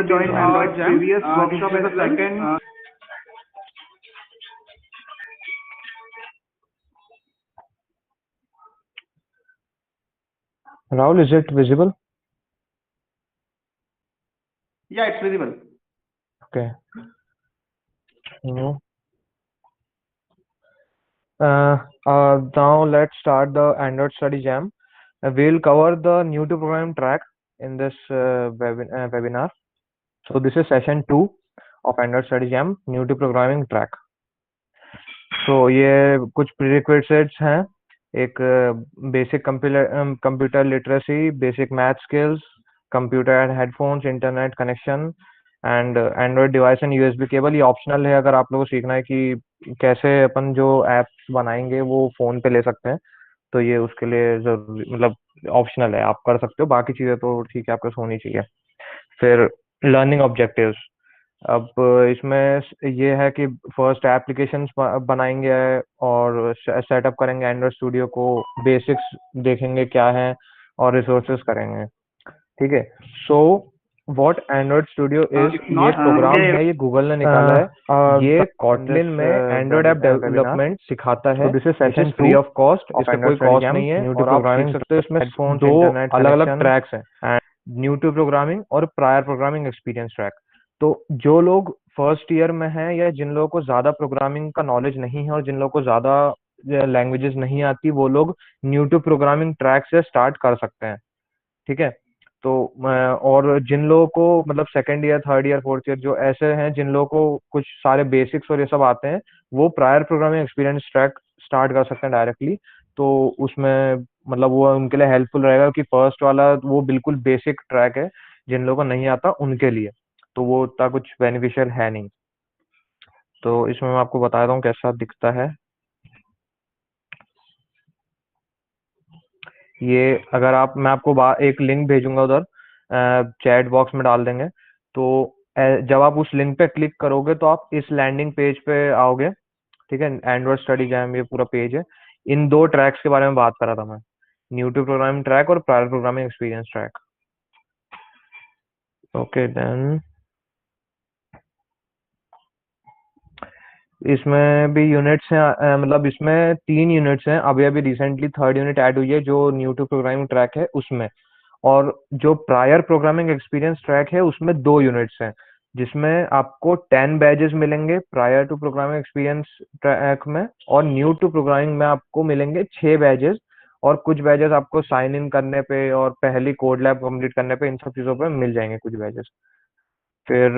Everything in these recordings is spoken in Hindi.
join Android Jam. Previous workshop as a second. Rahul, is it visible? Yeah, it's visible. Okay. No. Now let's start the Android Study Jam. We'll cover the new to programming track in this webinar. So this is session 2 of Android Study Jam, new to programming track. So ये कुछ prerequisites हैं, एक basic computer literacy, basic math skills, computer and headphones, internet connection and Android device and USB cable. ये ऑप्शनल है अगर आप लोगों को सीखना है कि कैसे अपन जो एप्स बनाएंगे वो फोन पे ले सकते हैं, तो ये उसके लिए जरूरी मतलब ऑप्शनल है, आप कर सकते हो. बाकी चीजें तो ठीक है, आपके पास होनी चाहिए. फिर लर्निंग ऑब्जेक्टिव्स. अब इसमें ये है कि फर्स्ट एप्लीकेशंस बनाएंगे और सेटअप करेंगे एंड्रॉयड स्टूडियो को, बेसिक्स देखेंगे क्या है और रिसोर्सेज करेंगे. ठीक है. So what Android studio is, ये प्रोग्राम है, ये गूगल ने निकाला है. ये कॉटलिन में एंड्रॉयड ऐप डेवलपमेंट सिखाता है. This is session free of cost, इसमें कोई कॉस्ट नहीं है. और आप सीख सकते हो. इसमें दो अलग अलग ट्रैक्स हैं, न्यू टू प्रोग्रामिंग और प्रायर प्रोग्रामिंग एक्सपीरियंस ट्रैक. तो जो लोग फर्स्ट ईयर में हैं या जिन लोगों को ज्यादा प्रोग्रामिंग का नॉलेज नहीं है और जिन लोगों को ज्यादा लैंग्वेजेस नहीं आती, वो लोग न्यू टू प्रोग्रामिंग ट्रैक से स्टार्ट कर सकते हैं. ठीक है. तो और जिन लोगों को मतलब second year, third year, fourth year जो ऐसे हैं जिन लोगों को कुछ सारे बेसिक्स और ये सब आते हैं, वो prior programming experience track start कर सकते हैं डायरेक्टली. तो उसमें मतलब वो उनके लिए हेल्पफुल रहेगा कि फर्स्ट वाला वो बिल्कुल बेसिक ट्रैक है, जिन लोगों को नहीं आता उनके लिए, तो वो उतना कुछ बेनिफिशियल है नहीं. तो इसमें मैं आपको बता रहा हूँ कैसा दिखता है ये. अगर आप, मैं आपको एक लिंक भेजूंगा उधर, चैट बॉक्स में डाल देंगे. तो जब आप उस लिंक पे क्लिक करोगे तो आप इस लैंडिंग पेज पे आओगे. ठीक है. एंड्रॉइड स्टडी जैम ये पूरा पेज है. इन दो ट्रैक्स के बारे में बात कर रहा था मैं, न्यू टू प्रोग्रामिंग ट्रैक और prior programming experience track. Okay then इसमें भी यूनिट्स हैं, मतलब इसमें 3 यूनिट्स हैं. अभी अभी रिसेंटली थर्ड यूनिट ऐड हुई है जो न्यू टू प्रोग्रामिंग ट्रैक है उसमें. और जो प्रायर प्रोग्रामिंग एक्सपीरियंस ट्रैक है उसमें 2 यूनिट्स हैं, जिसमें आपको 10 बैजेस मिलेंगे prior to programming experience track में, और न्यू टू प्रोग्रामिंग में आपको मिलेंगे 6 बैजेस. और कुछ बैजेस आपको साइन इन करने पे और पहली कोड लैब कंप्लीट करने पे, इन सब चीजों पे मिल जाएंगे कुछ बैजेस. फिर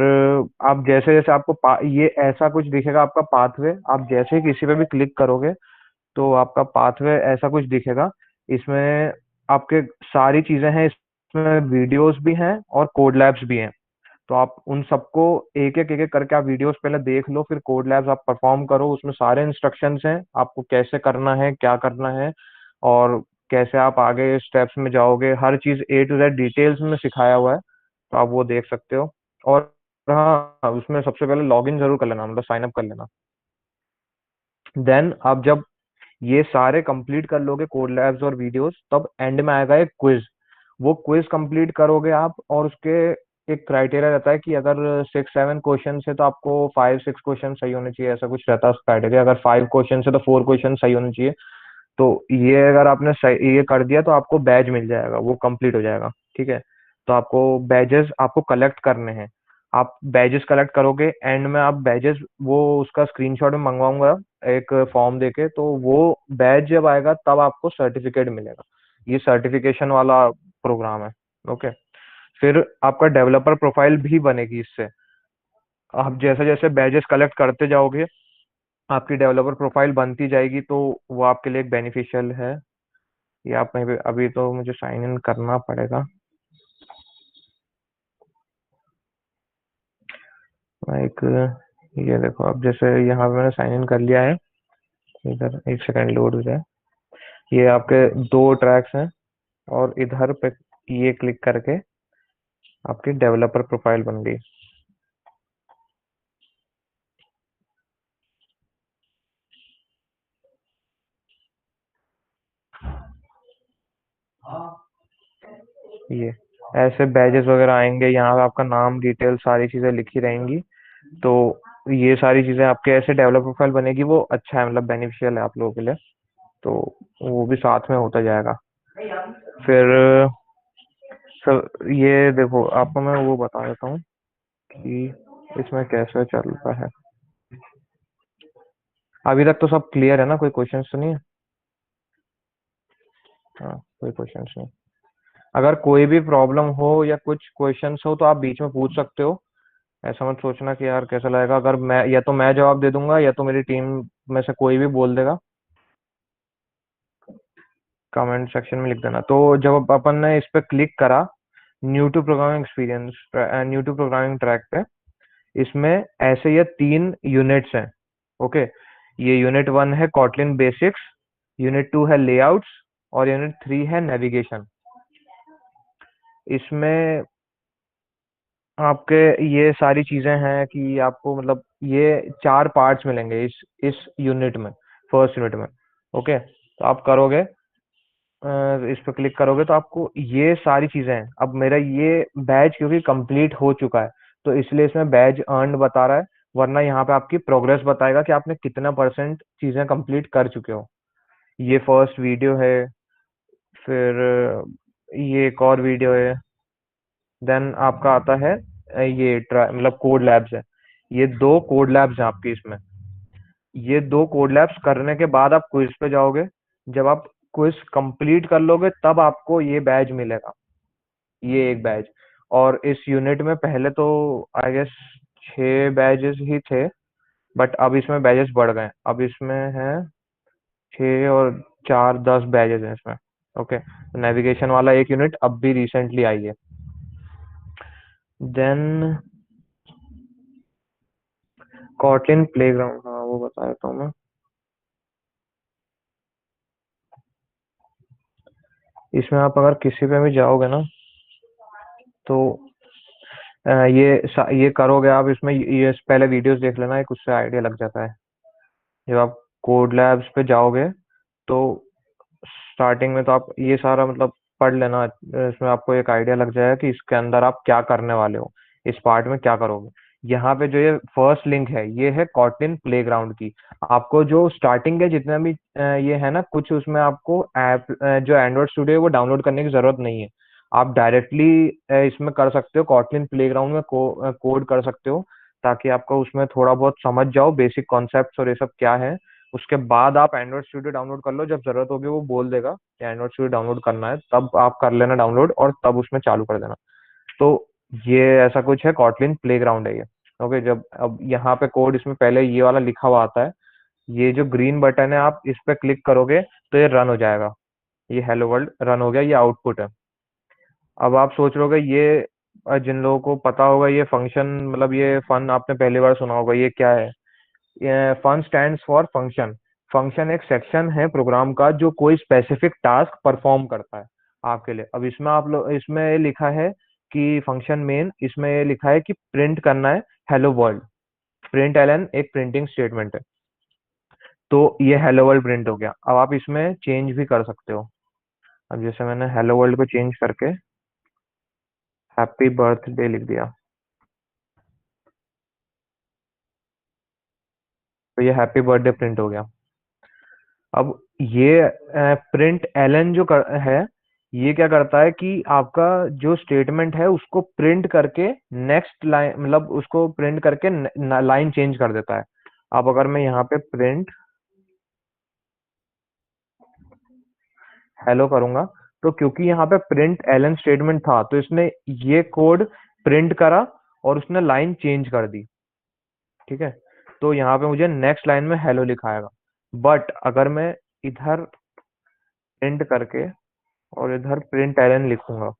आप जैसे जैसे आपको ये ऐसा कुछ दिखेगा आपका पाथवे. आप जैसे ही किसी पे भी क्लिक करोगे तो आपका पाथवे ऐसा कुछ दिखेगा. इसमें आपके सारी चीजें हैं, इसमें वीडियोस भी हैं और कोड लैब्स भी हैं. तो आप उन सबको एक एक करके आप वीडियोस पहले देख लो, फिर कोड लैब्स आप परफॉर्म करो. उसमें सारे इंस्ट्रक्शंस हैं आपको कैसे करना है, क्या करना है, और कैसे आप आगे स्टेप्स में जाओगे. हर चीज A to Z डिटेल्स में सिखाया हुआ है, तो आप वो देख सकते हो. और हाँ, उसमें सबसे पहले लॉगिन जरूर कर लेना, मतलब साइन अप कर लेना. देन आप जब ये सारे कंप्लीट कर लोगे कोड लैब्स और वीडियोस, तब एंड में आएगा एक क्विज. वो क्विज कंप्लीट करोगे आप, और उसके एक क्राइटेरिया रहता है कि अगर 6-7 क्वेश्चन है तो आपको 5-6 क्वेश्चन सही होने चाहिए, ऐसा कुछ रहता है उसका क्राइटेरिया. अगर 5 क्वेश्चन है तो 4 क्वेश्चन सही होने चाहिए. तो ये अगर आपने सही ये कर दिया तो आपको बैज मिल जाएगा, वो कंप्लीट हो जाएगा. ठीक है. तो आपको बैजेस आपको कलेक्ट करने हैं. आप बैजेस कलेक्ट करोगे, एंड में आप बैजेस वो उसका स्क्रीनशॉट में मंगवाऊंगा एक फॉर्म देके, तो वो बैज जब आएगा तब आपको सर्टिफिकेट मिलेगा. ये सर्टिफिकेशन वाला प्रोग्राम है. ओके. फिर आपका डेवलपर प्रोफाइल भी बनेगी इससे. आप जैसे जैसे बैजेस कलेक्ट करते जाओगे आपकी डेवलपर प्रोफाइल बनती जाएगी, तो वो आपके लिए एक बेनिफिशियल है. ये आप कहीं पे, अभी तो मुझे साइन इन करना पड़ेगा. एक ये देखो, अब जैसे यहाँ पे मैंने साइन इन कर लिया है, इधर एक सेकंड लोड हो जाए. ये आपके 2 ट्रैक्स हैं, और इधर पे ये क्लिक करके आपकी डेवलपर प्रोफाइल बन गई. ये ऐसे बैजेस वगैरह आएंगे, यहाँ पे आपका नाम डिटेल सारी चीजें लिखी रहेंगी। तो ये सारी चीजें आपके ऐसे डेवलपर प्रोफाइल बनेगी, वो अच्छा है, मतलब बेनिफिशियल है आप लोगों के लिए। तो वो भी साथ में होता जाएगा। फिर सर ये देखो, आपको मैं वो बता देता हूँ कि इसमें कैसे चलता है। अभी तक तो सब क्लियर है ना, कोई क्वेश्चन तो नहीं है? हाँ, कोई क्वेश्चन नहीं। अगर कोई भी प्रॉब्लम हो या कुछ क्वेश्चंस हो तो आप बीच में पूछ सकते हो। ऐसा मत सोचना कि यार कैसा लगेगा, अगर मैं या तो मैं जवाब दे दूंगा या तो मेरी टीम में से कोई भी बोल देगा। कमेंट सेक्शन में लिख देना। तो जब अपन ने इस पे क्लिक करा, new to programming experience, new to programming track पे, इसमें ऐसे ये 3 यूनिट्स हैं। ओके, ये यूनिट 1 है कॉटलिन बेसिक्स, यूनिट 2 है लेआउट्स, और यूनिट 3 है नेविगेशन। इसमें आपके ये सारी चीजें हैं कि आपको मतलब ये 4 पार्ट्स मिलेंगे इस यूनिट में, फर्स्ट यूनिट में। ओके, तो आप करोगे, इस पे क्लिक करोगे तो आपको ये सारी चीजें हैं। अब मेरा ये बैच क्योंकि कंप्लीट हो चुका है, तो इसलिए इसमें बैच अर्न बता रहा है, वरना यहाँ पे आपकी प्रोग्रेस बताएगा कि आपने कितना परसेंट चीजें कंप्लीट कर चुके हो। ये फर्स्ट वीडियो है, फिर ये एक और वीडियो है। देन आपका आता है ये मतलब कोड लैब्स है। ये 2 कोड लैब्स हैं आपके इसमें। ये 2 कोड लैब्स करने के बाद आप क्विज पे जाओगे। जब आप क्विज कंप्लीट कर लोगे तब आपको ये बैज मिलेगा, ये एक बैज। और इस यूनिट में पहले तो आई गेस 6 बैजेस ही थे, बट अब इसमें बैजेस बढ़ गए। अब इसमें है 6 और 4, 10 बैजेस हैं इसमें। ओके, नेविगेशन वाला एक यूनिट अब भी रिसेंटली आई है। देन कॉटलिन प्लेग्राउंड, हाँ वो बता देता हूँ मैं। इसमें आप अगर किसी पे भी जाओगे ना, तो ये करोगे आप इसमें, ये पहले वीडियोस देख लेना, एक उससे आइडिया लग जाता है। जब आप कोड लैब्स पे जाओगे तो स्टार्टिंग में तो आप ये सारा मतलब पढ़ लेना। इसमें आपको एक आइडिया लग जाएगा कि इसके अंदर आप क्या करने वाले हो, इस पार्ट में क्या करोगे। यहाँ पे जो ये फर्स्ट लिंक है, ये है कॉटलिन प्लेग्राउंड की। आपको जो स्टार्टिंग के जितना भी ये है ना, कुछ उसमें आपको ऐप जो एंड्रॉइड स्टूडियो है वो डाउनलोड करने की जरूरत नहीं है। आप डायरेक्टली इसमें कर सकते हो, कॉटलिन प्लेग्राउंड में कोड कर सकते हो, ताकि आपको उसमें थोड़ा बहुत समझ जाओ बेसिक कॉन्सेप्ट्स और ये सब क्या है। उसके बाद आप एंड्रॉइड स्टूडियो डाउनलोड कर लो, जब जरूरत होगी वो बोल देगा कि एंड्रॉइड स्टूडियो डाउनलोड करना है, तब आप कर लेना डाउनलोड और तब उसमें चालू कर देना। तो ये ऐसा कुछ है, कॉटलिन प्लेग्राउंड है ये। ओके, जब अब यहाँ पे कोड इसमें पहले ये वाला लिखा हुआ आता है, ये जो ग्रीन बटन है आप इस पे क्लिक करोगे तो ये रन हो जाएगा। ये हेलो वर्ल्ड रन हो गया, ये आउटपुट है। अब आप सोच रहे होगे ये जिन लोगों को पता होगा ये फंक्शन, मतलब ये फन आपने पहली बार सुना होगा, ये क्या है? Fun stands for function. Function एक सेक्शन है प्रोग्राम का जो कोई स्पेसिफिक टास्क परफॉर्म करता है आपके लिए। अब इसमें आप लोग, इसमें ये लिखा है कि फंक्शन मेन, इसमें ये लिखा है कि प्रिंट करना है हेलो वर्ल्ड। प्रिंट एलन एक प्रिंटिंग स्टेटमेंट है। तो ये हेलो वर्ल्ड प्रिंट हो गया। अब आप इसमें चेंज भी कर सकते हो। अब जैसे मैंने हेलो वर्ल्ड को चेंज करके हैप्पी बर्थडे लिख दिया, तो ये हैप्पी बर्थडे प्रिंट हो गया। अब ये प्रिंट एलन जो है, ये क्या करता है कि आपका जो स्टेटमेंट है उसको प्रिंट करके नेक्स्ट लाइन, मतलब उसको प्रिंट करके लाइन चेंज कर देता है। अब अगर मैं यहाँ पे प्रिंट हेलो करूंगा, तो क्योंकि यहाँ पे प्रिंट एलन स्टेटमेंट था तो इसने ये कोड प्रिंट करा और उसने लाइन चेंज कर दी। ठीक है, तो यहाँ पे मुझे नेक्स्ट लाइन में हेलो लिखाएगा। बट अगर मैं इधर प्रिंट करके और इधर प्रिंट एलन लिखूंगा,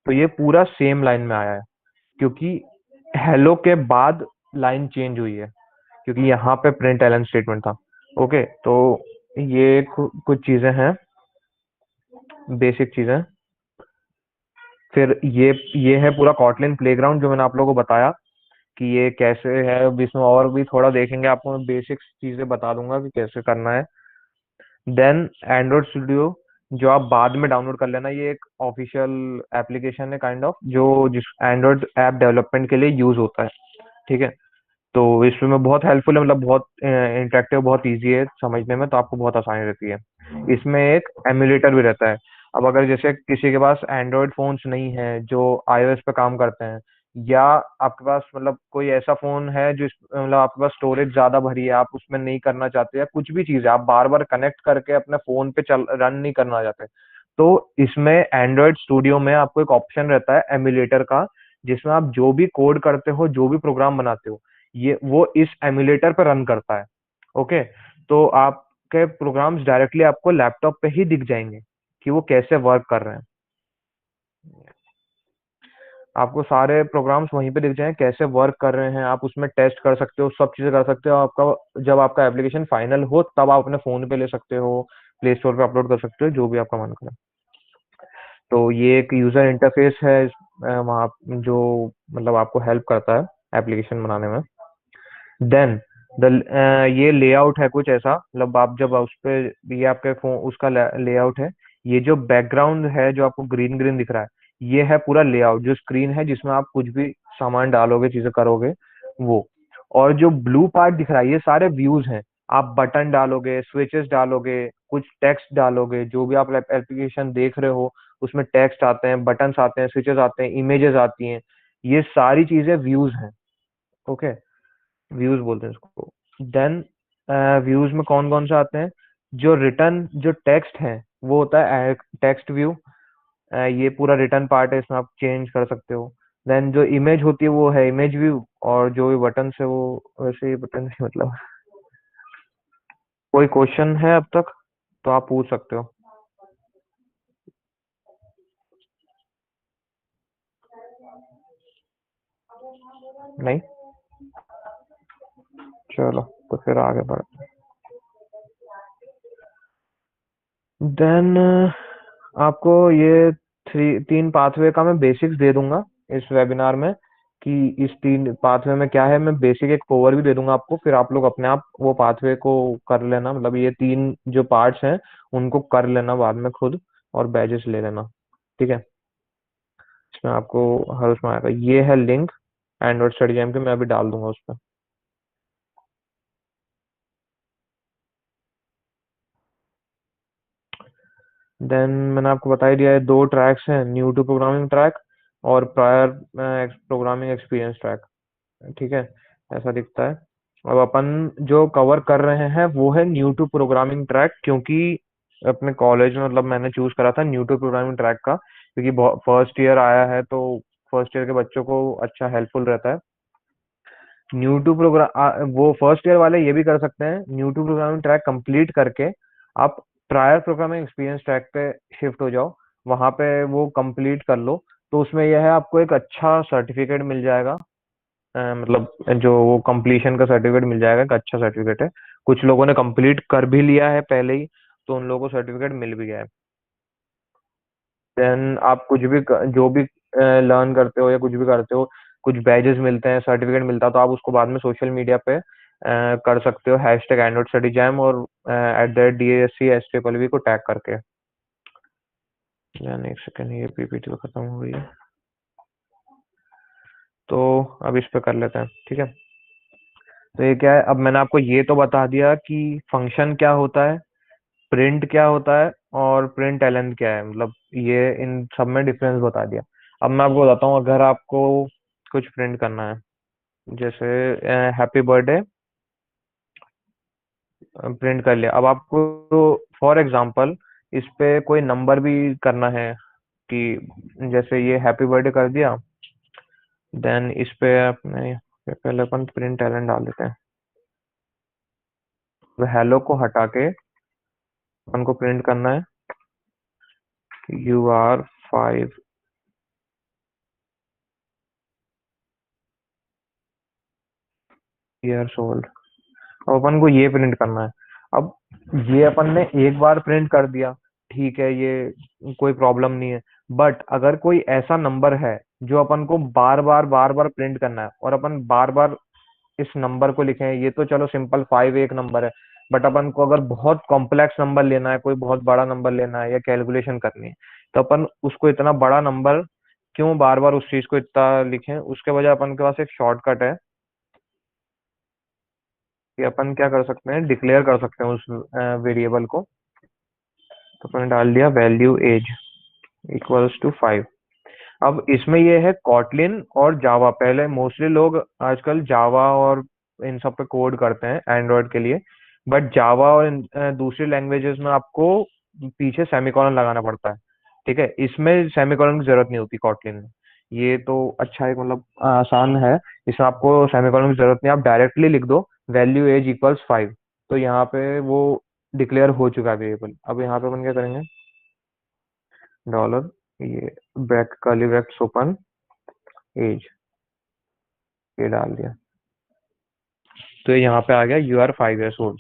तो ये पूरा सेम लाइन में आया है, क्योंकि हेलो के बाद लाइन चेंज हुई है, क्योंकि यहाँ पे प्रिंट एलन स्टेटमेंट था। ओके, तो ये कुछ चीजें हैं, बेसिक चीजें। फिर ये है पूरा कॉटलिन प्लेग्राउंड जो मैंने आप लोगों को बताया कि ये कैसे है। अब इसमें और भी थोड़ा देखेंगे, आपको मैं बेसिक चीजें बता दूंगा कि कैसे करना है। देन एंड्रॉइड स्टूडियो, जो आप बाद में डाउनलोड कर लेना। ये एक ऑफिशियल एप्लीकेशन है काइंड ऑफ, जो जिस एंड्रॉइड ऐप डेवलपमेंट के लिए यूज होता है। ठीक है। तो इसमें बहुत हेल्पफुल है, मतलब बहुत इंटरेक्टिव, बहुत इजी है समझने में, तो आपको बहुत आसानी रहती है। इसमें एक एमुलेटर भी रहता है। अब अगर जैसे किसी के पास एंड्रॉयड फोन्स नहीं है जो आईओएस पे काम करते हैं, या आपके पास मतलब कोई ऐसा फोन है जो मतलब आपके पास स्टोरेज ज्यादा भरी है, आप उसमें नहीं करना चाहते, या कुछ भी चीज है आप बार बार कनेक्ट करके अपने फोन पे चल रन नहीं करना चाहते, तो इसमें एंड्रॉयड स्टूडियो में आपको एक ऑप्शन रहता है एमुलेटर का, जिसमें आप जो भी कोड करते हो, जो भी प्रोग्राम बनाते हो, ये वो इस एमुलेटर पे रन करता है। ओके। तो आपके प्रोग्राम्स डायरेक्टली आपको लैपटॉप पे ही दिख जाएंगे कि वो कैसे वर्क कर रहे हैं। आपको सारे प्रोग्राम्स वहीं पे दिख जाएंगे कैसे वर्क कर रहे हैं, आप उसमें टेस्ट कर सकते हो, सब चीजें कर सकते हो। आपका जब आपका एप्लीकेशन फाइनल हो तब आप अपने फोन पे ले सकते हो, प्ले स्टोर पे अपलोड कर सकते हो, जो भी आपका मन करे। तो ये एक यूजर इंटरफेस है वहाँ, जो मतलब आपको हेल्प करता है एप्लीकेशन बनाने में। देन द ये लेआउट है कुछ ऐसा, मतलब आप जब उस पे, ये आपके फोन उसका लेआउट है। ये जो बैकग्राउंड है जो आपको ग्रीन ग्रीन दिख रहा है, ये है पूरा लेआउट, जो स्क्रीन है जिसमें आप कुछ भी सामान डालोगे, चीजें करोगे, वो। और जो ब्लू पार्ट दिख रहा है, ये सारे व्यूज हैं। आप बटन डालोगे, स्विचेस डालोगे, कुछ टेक्स्ट डालोगे, जो भी आप एप्लीकेशन देख रहे हो उसमें टेक्स्ट आते हैं, बटन्स आते हैं, स्विचेस आते हैं, इमेजेस आती हैं, ये सारी चीजें व्यूज हैं। ओके। व्यूज बोलते हैं इसको। देन व्यूज में कौन कौन से आते हैं? जो रिटर्न जो टेक्स्ट है वो होता है टेक्स्ट व्यू। ये पूरा रिटर्न पार्ट है, इसमें आप चेंज कर सकते हो। देन जो इमेज होती है वो है इमेज व्यू। और जो भी बटन है वो वैसे ही बटन है मतलब। कोई क्वेश्चन है अब तक तो आप पूछ सकते हो। नहीं? चलो, तो फिर आगे बढ़ते हैं। देन आपको ये तीन पाथवे का मैं बेसिक्स दे दूंगा इस वेबिनार में, कि इस तीन पाथवे में क्या है। मैं बेसिक एक ओवर भी दे दूंगा आपको, फिर आप लोग अपने आप वो पाथवे को कर लेना, मतलब ये तीन जो पार्ट्स हैं उनको कर लेना बाद में खुद, और बैजेस ले लेना। ठीक है। इसमें आपको हर उसमें आएगा, ये है लिंक एंड्रॉइड स्टडी जैम के, मैं अभी डाल दूंगा उस पर। देन मैंने आपको बता ही दिया है, दो ट्रैक्स हैं, न्यू टू प्रोग्रामिंग ट्रैक और प्रायर प्रोग्रामिंग एक्सपीरियंस ट्रैक। ठीक है। ऐसा दिखता है। अब अपन जो कवर कर रहे हैं वो है न्यू टू प्रोग्रामिंग ट्रैक, क्योंकि अपने कॉलेज में मतलब मैंने चूज करा था न्यू टू प्रोग्रामिंग ट्रैक का, क्योंकि फर्स्ट ईयर आया है तो फर्स्ट ईयर के बच्चों को अच्छा हेल्पफुल रहता है। न्यू टू प्रोग्राम वो फर्स्ट ईयर वाले ये भी कर सकते हैं, new to programming track complete करके आप प्रायर प्रोग्रामिंग एक्सपीरियंस ट्रैक पे शिफ्ट हो जाओ, वहां पे वो कंप्लीट कर लो। तो उसमें यह है, आपको एक अच्छा सर्टिफिकेट मिल जाएगा। मतलब जो वो कंप्लीशन का सर्टिफिकेट मिल जाएगा, एक अच्छा सर्टिफिकेट है। कुछ लोगों ने कंप्लीट कर भी लिया है पहले ही, तो उन लोगों को सर्टिफिकेट मिल भी गया है। देन आप कुछ भी जो भी लर्न करते हो या कुछ भी करते हो, कुछ बैजेस मिलते हैं, सर्टिफिकेट मिलता है, तो आप उसको बाद में सोशल मीडिया पे कर सकते हो, हैशटैग एंड्रॉइड स्टडी जैम और @DASC STFLV को टैग करके। यानी एक सेकेंड, ये पीपीटी तो खत्म हो गई है, तो अब इस पे कर लेते हैं। ठीक है। तो ये क्या है, अब मैंने आपको ये तो बता दिया कि फंक्शन क्या होता है, प्रिंट क्या होता है, और प्रिंट एलन क्या है, मतलब ये इन सब में डिफरेंस बता दिया। अब मैं आपको बताता हूँ, अगर आपको कुछ प्रिंट करना है, जैसे हैप्पी बर्थडे प्रिंट कर लिया। अब आपको फॉर एग्जांपल इस पे कोई नंबर भी करना है, कि जैसे ये हैप्पी बर्थडे कर दिया, देन इस पे अपने पहले अपन प्रिंट एलन डाल देते हैं। तो हेलो को हटा के अपन को प्रिंट करना है, यू आर 5 years old। अब अपन को ये प्रिंट करना है। अब ये अपन ने एक बार प्रिंट कर दिया, ठीक है, ये कोई प्रॉब्लम नहीं है। बट अगर कोई ऐसा नंबर है जो अपन को बार बार प्रिंट करना है, और अपन बार बार इस नंबर को लिखे हैं, ये तो चलो सिंपल 5 एक नंबर है, बट अपन को अगर बहुत कॉम्प्लेक्स नंबर लेना है, कोई बहुत बड़ा नंबर लेना है या कैलकुलेशन करनी है, तो अपन उसको इतना बड़ा नंबर क्यों बार बार उस चीज को इतना लिखें। उसके बजाय अपन के पास एक शॉर्टकट है कि अपन क्या कर सकते हैं, डिक्लेयर कर सकते हैं उस वेरिएबल को। तो अपन ने डाल दिया वैल्यू एज इक्वल्स टू 5। अब इसमें ये है कॉटलिन और जावा। पहले मोस्टली लोग आजकल जावा और इन सब पे कोड करते हैं एंड्रॉयड के लिए, बट जावा और दूसरी लैंग्वेजेस में आपको पीछे सेमीकोलन लगाना पड़ता है। ठीक है, इसमें सेमीकोलन की जरूरत नहीं होती कॉटलिन में। ये तो अच्छा है, मतलब आसान है। इसमें आपको सेमीकोलन की जरूरत नहीं, आप डायरेक्टली लिख दो वैल्यू एज इक्वल्स 5। तो यहाँ पे वो डिक्लेयर हो चुका है वेरिएबल। अब यहाँ पे अपन क्या करेंगे, डॉलर, ये ब्रैक कर्ली ब्रैकेट्स ओपन, एज, ये डाल दिया। तो ये यहाँ पे आ गया यू आर 5 years old।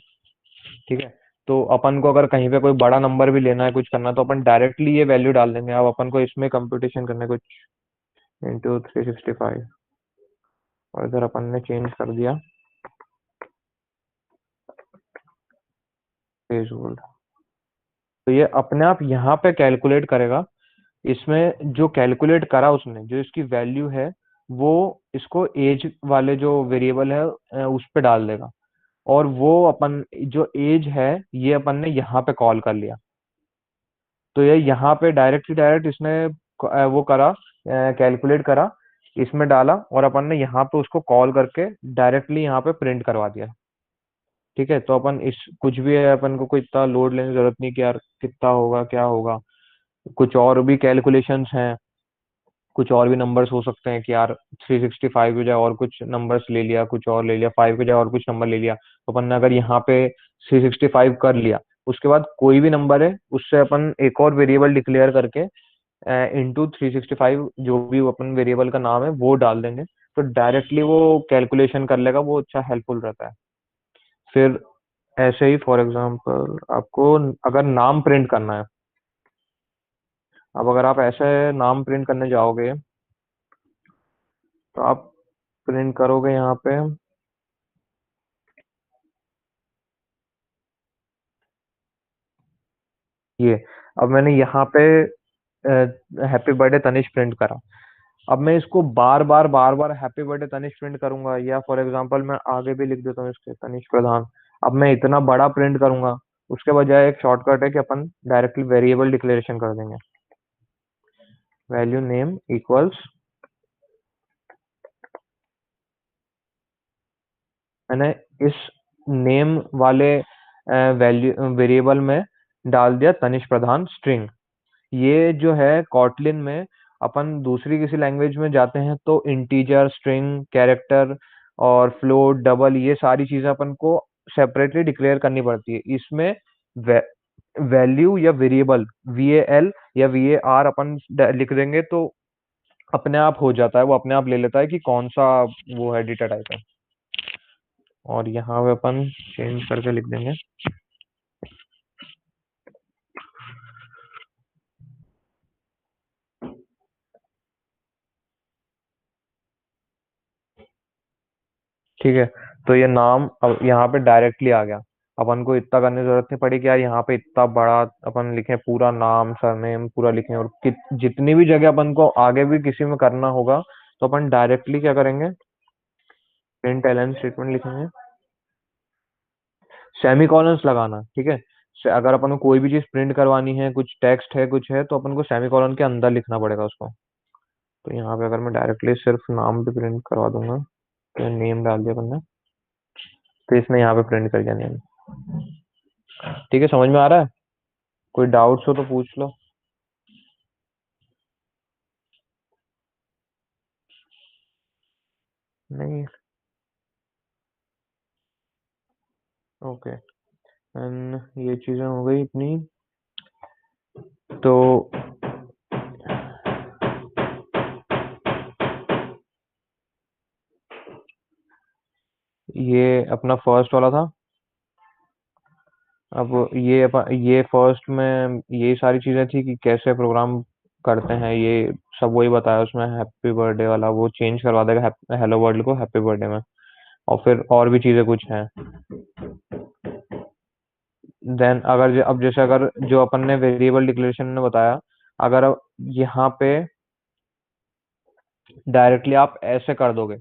ठीक है, तो अपन को अगर कहीं पे कोई बड़ा नंबर भी लेना है, कुछ करना है, तो अपन डायरेक्टली ये वैल्यू डाल देंगे। अब अपन को इसमें कंप्यूटेशन करना है कुछ इंटू 365, और इधर अपन ने चेंज कर दिया एज ओल्ड। तो ये अपने आप यहाँ पे कैलकुलेट करेगा। इसमें जो कैलकुलेट करा उसने, जो इसकी वैल्यू है, वो इसको एज वाले जो वेरिएबल है उस पे डाल देगा। और वो अपन जो एज है, ये अपन ने यहाँ पे कॉल कर लिया। तो ये यहाँ पे डायरेक्ट इसने वो करा, कैलकुलेट करा, इसमें डाला, और अपन ने यहाँ पे उसको कॉल करके डायरेक्टली यहाँ पे प्रिंट करवा दिया। ठीक है, तो अपन इस कुछ भी है, अपन को कोई इतना लोड लेने की जरूरत नहीं कि यार कितना होगा क्या होगा। कुछ और भी कैलकुलेशंस हैं, कुछ और भी नंबर्स हो सकते हैं कि यार 365 की बजाय और कुछ नंबर्स ले लिया, कुछ और ले लिया, 5 की बजाय और कुछ नंबर ले लिया। तो अपन ने अगर यहाँ पे 365 कर लिया, उसके बाद कोई भी नंबर है उससे अपन एक और वेरिएबल डिक्लेयर करके इंटू 365, जो भी अपन वेरिएबल का नाम है वो डाल देंगे, तो डायरेक्टली वो कैलकुलेशन कर लेगा। वो अच्छा हेल्पफुल रहता है। फिर ऐसे ही फॉर एग्जांपल आपको अगर नाम प्रिंट करना है, अब अगर आप ऐसे नाम प्रिंट करने जाओगे, तो आप प्रिंट करोगे यहाँ पे ये। अब मैंने यहाँ पे हैप्पी बर्थडे तनिष प्रिंट करा। अब मैं इसको बार बार हैप्पी बर्थडे तनिष प्रिंट करूंगा, या फॉर एग्जांपल मैं आगे भी लिख देता हूँ इसके तनिष प्रधान। अब मैं इतना बड़ा प्रिंट करूंगा, उसके बजाय एक शॉर्टकट है कि अपन डायरेक्टली वेरिएबल डिक्लेरेशन कर देंगे, वैल्यू नेम इक्वल्स, मैंने इस नेम वाले वैल्यू वेरिएबल में डाल दिया तनिष प्रधान स्ट्रिंग। ये जो है कॉटलिन में, अपन दूसरी किसी लैंग्वेज में जाते हैं तो इंटीजर, स्ट्रिंग, कैरेक्टर और फ्लोट, डबल, ये सारी चीजें अपन को सेपरेटली डिक्लेयर करनी पड़ती है। इसमें वैल्यू या वेरिएबल, VAL या VAR अपन लिख देंगे तो अपने आप हो जाता है, वो अपने आप ले लेता है कि कौन सा वो है, डेटा टाइप है। और यहाँ पे अपन चेंज करके लिख देंगे ठीक है। तो ये नाम अब यहाँ पे डायरेक्टली आ गया। अपन को इतना करने की जरूरत नहीं पड़ी कि यार यहाँ पे इतना बड़ा अपन लिखें, पूरा नाम सरनेम पूरा लिखें, और जितनी भी जगह अपन को आगे भी किसी में करना होगा, तो अपन डायरेक्टली क्या करेंगे, प्रिंट एलन स्टेटमेंट लिखेंगे, सेमी कॉलन्स लगाना। ठीक है, अगर अपन को कोई भी चीज प्रिंट करवानी है, कुछ टेक्स्ट है कुछ है, तो अपन को सेमी कॉलन के अंदर लिखना पड़ेगा उसको। तो यहाँ पे अगर मैं डायरेक्टली सिर्फ नाम भी प्रिंट करवा दूंगा, तो नेम डाल दिया अपन ने, तो इसने यहाँ पे प्रिंट कर दिया नेम। ठीक है, समझ में आ रहा है? कोई डाउट्स हो तो पूछ लो। नहीं, ओके। एंड ये चीजें हो गई इतनी। तो ये अपना फर्स्ट वाला था। अब ये फर्स्ट में ये सारी चीजें थी कि कैसे प्रोग्राम करते हैं, ये सब वही बताया उसमें। हैप्पी बर्थडे वाला वो चेंज करवा देगा हेलो वर्ल्ड को हैप्पी बर्थडे में। और फिर और भी चीजें कुछ हैं। देन अगर अब जैसे अगर जो अपन ने वेरिएबल डिक्लेरेशन में बताया, अगर अब यहाँ पे डायरेक्टली आप ऐसे कर दोगे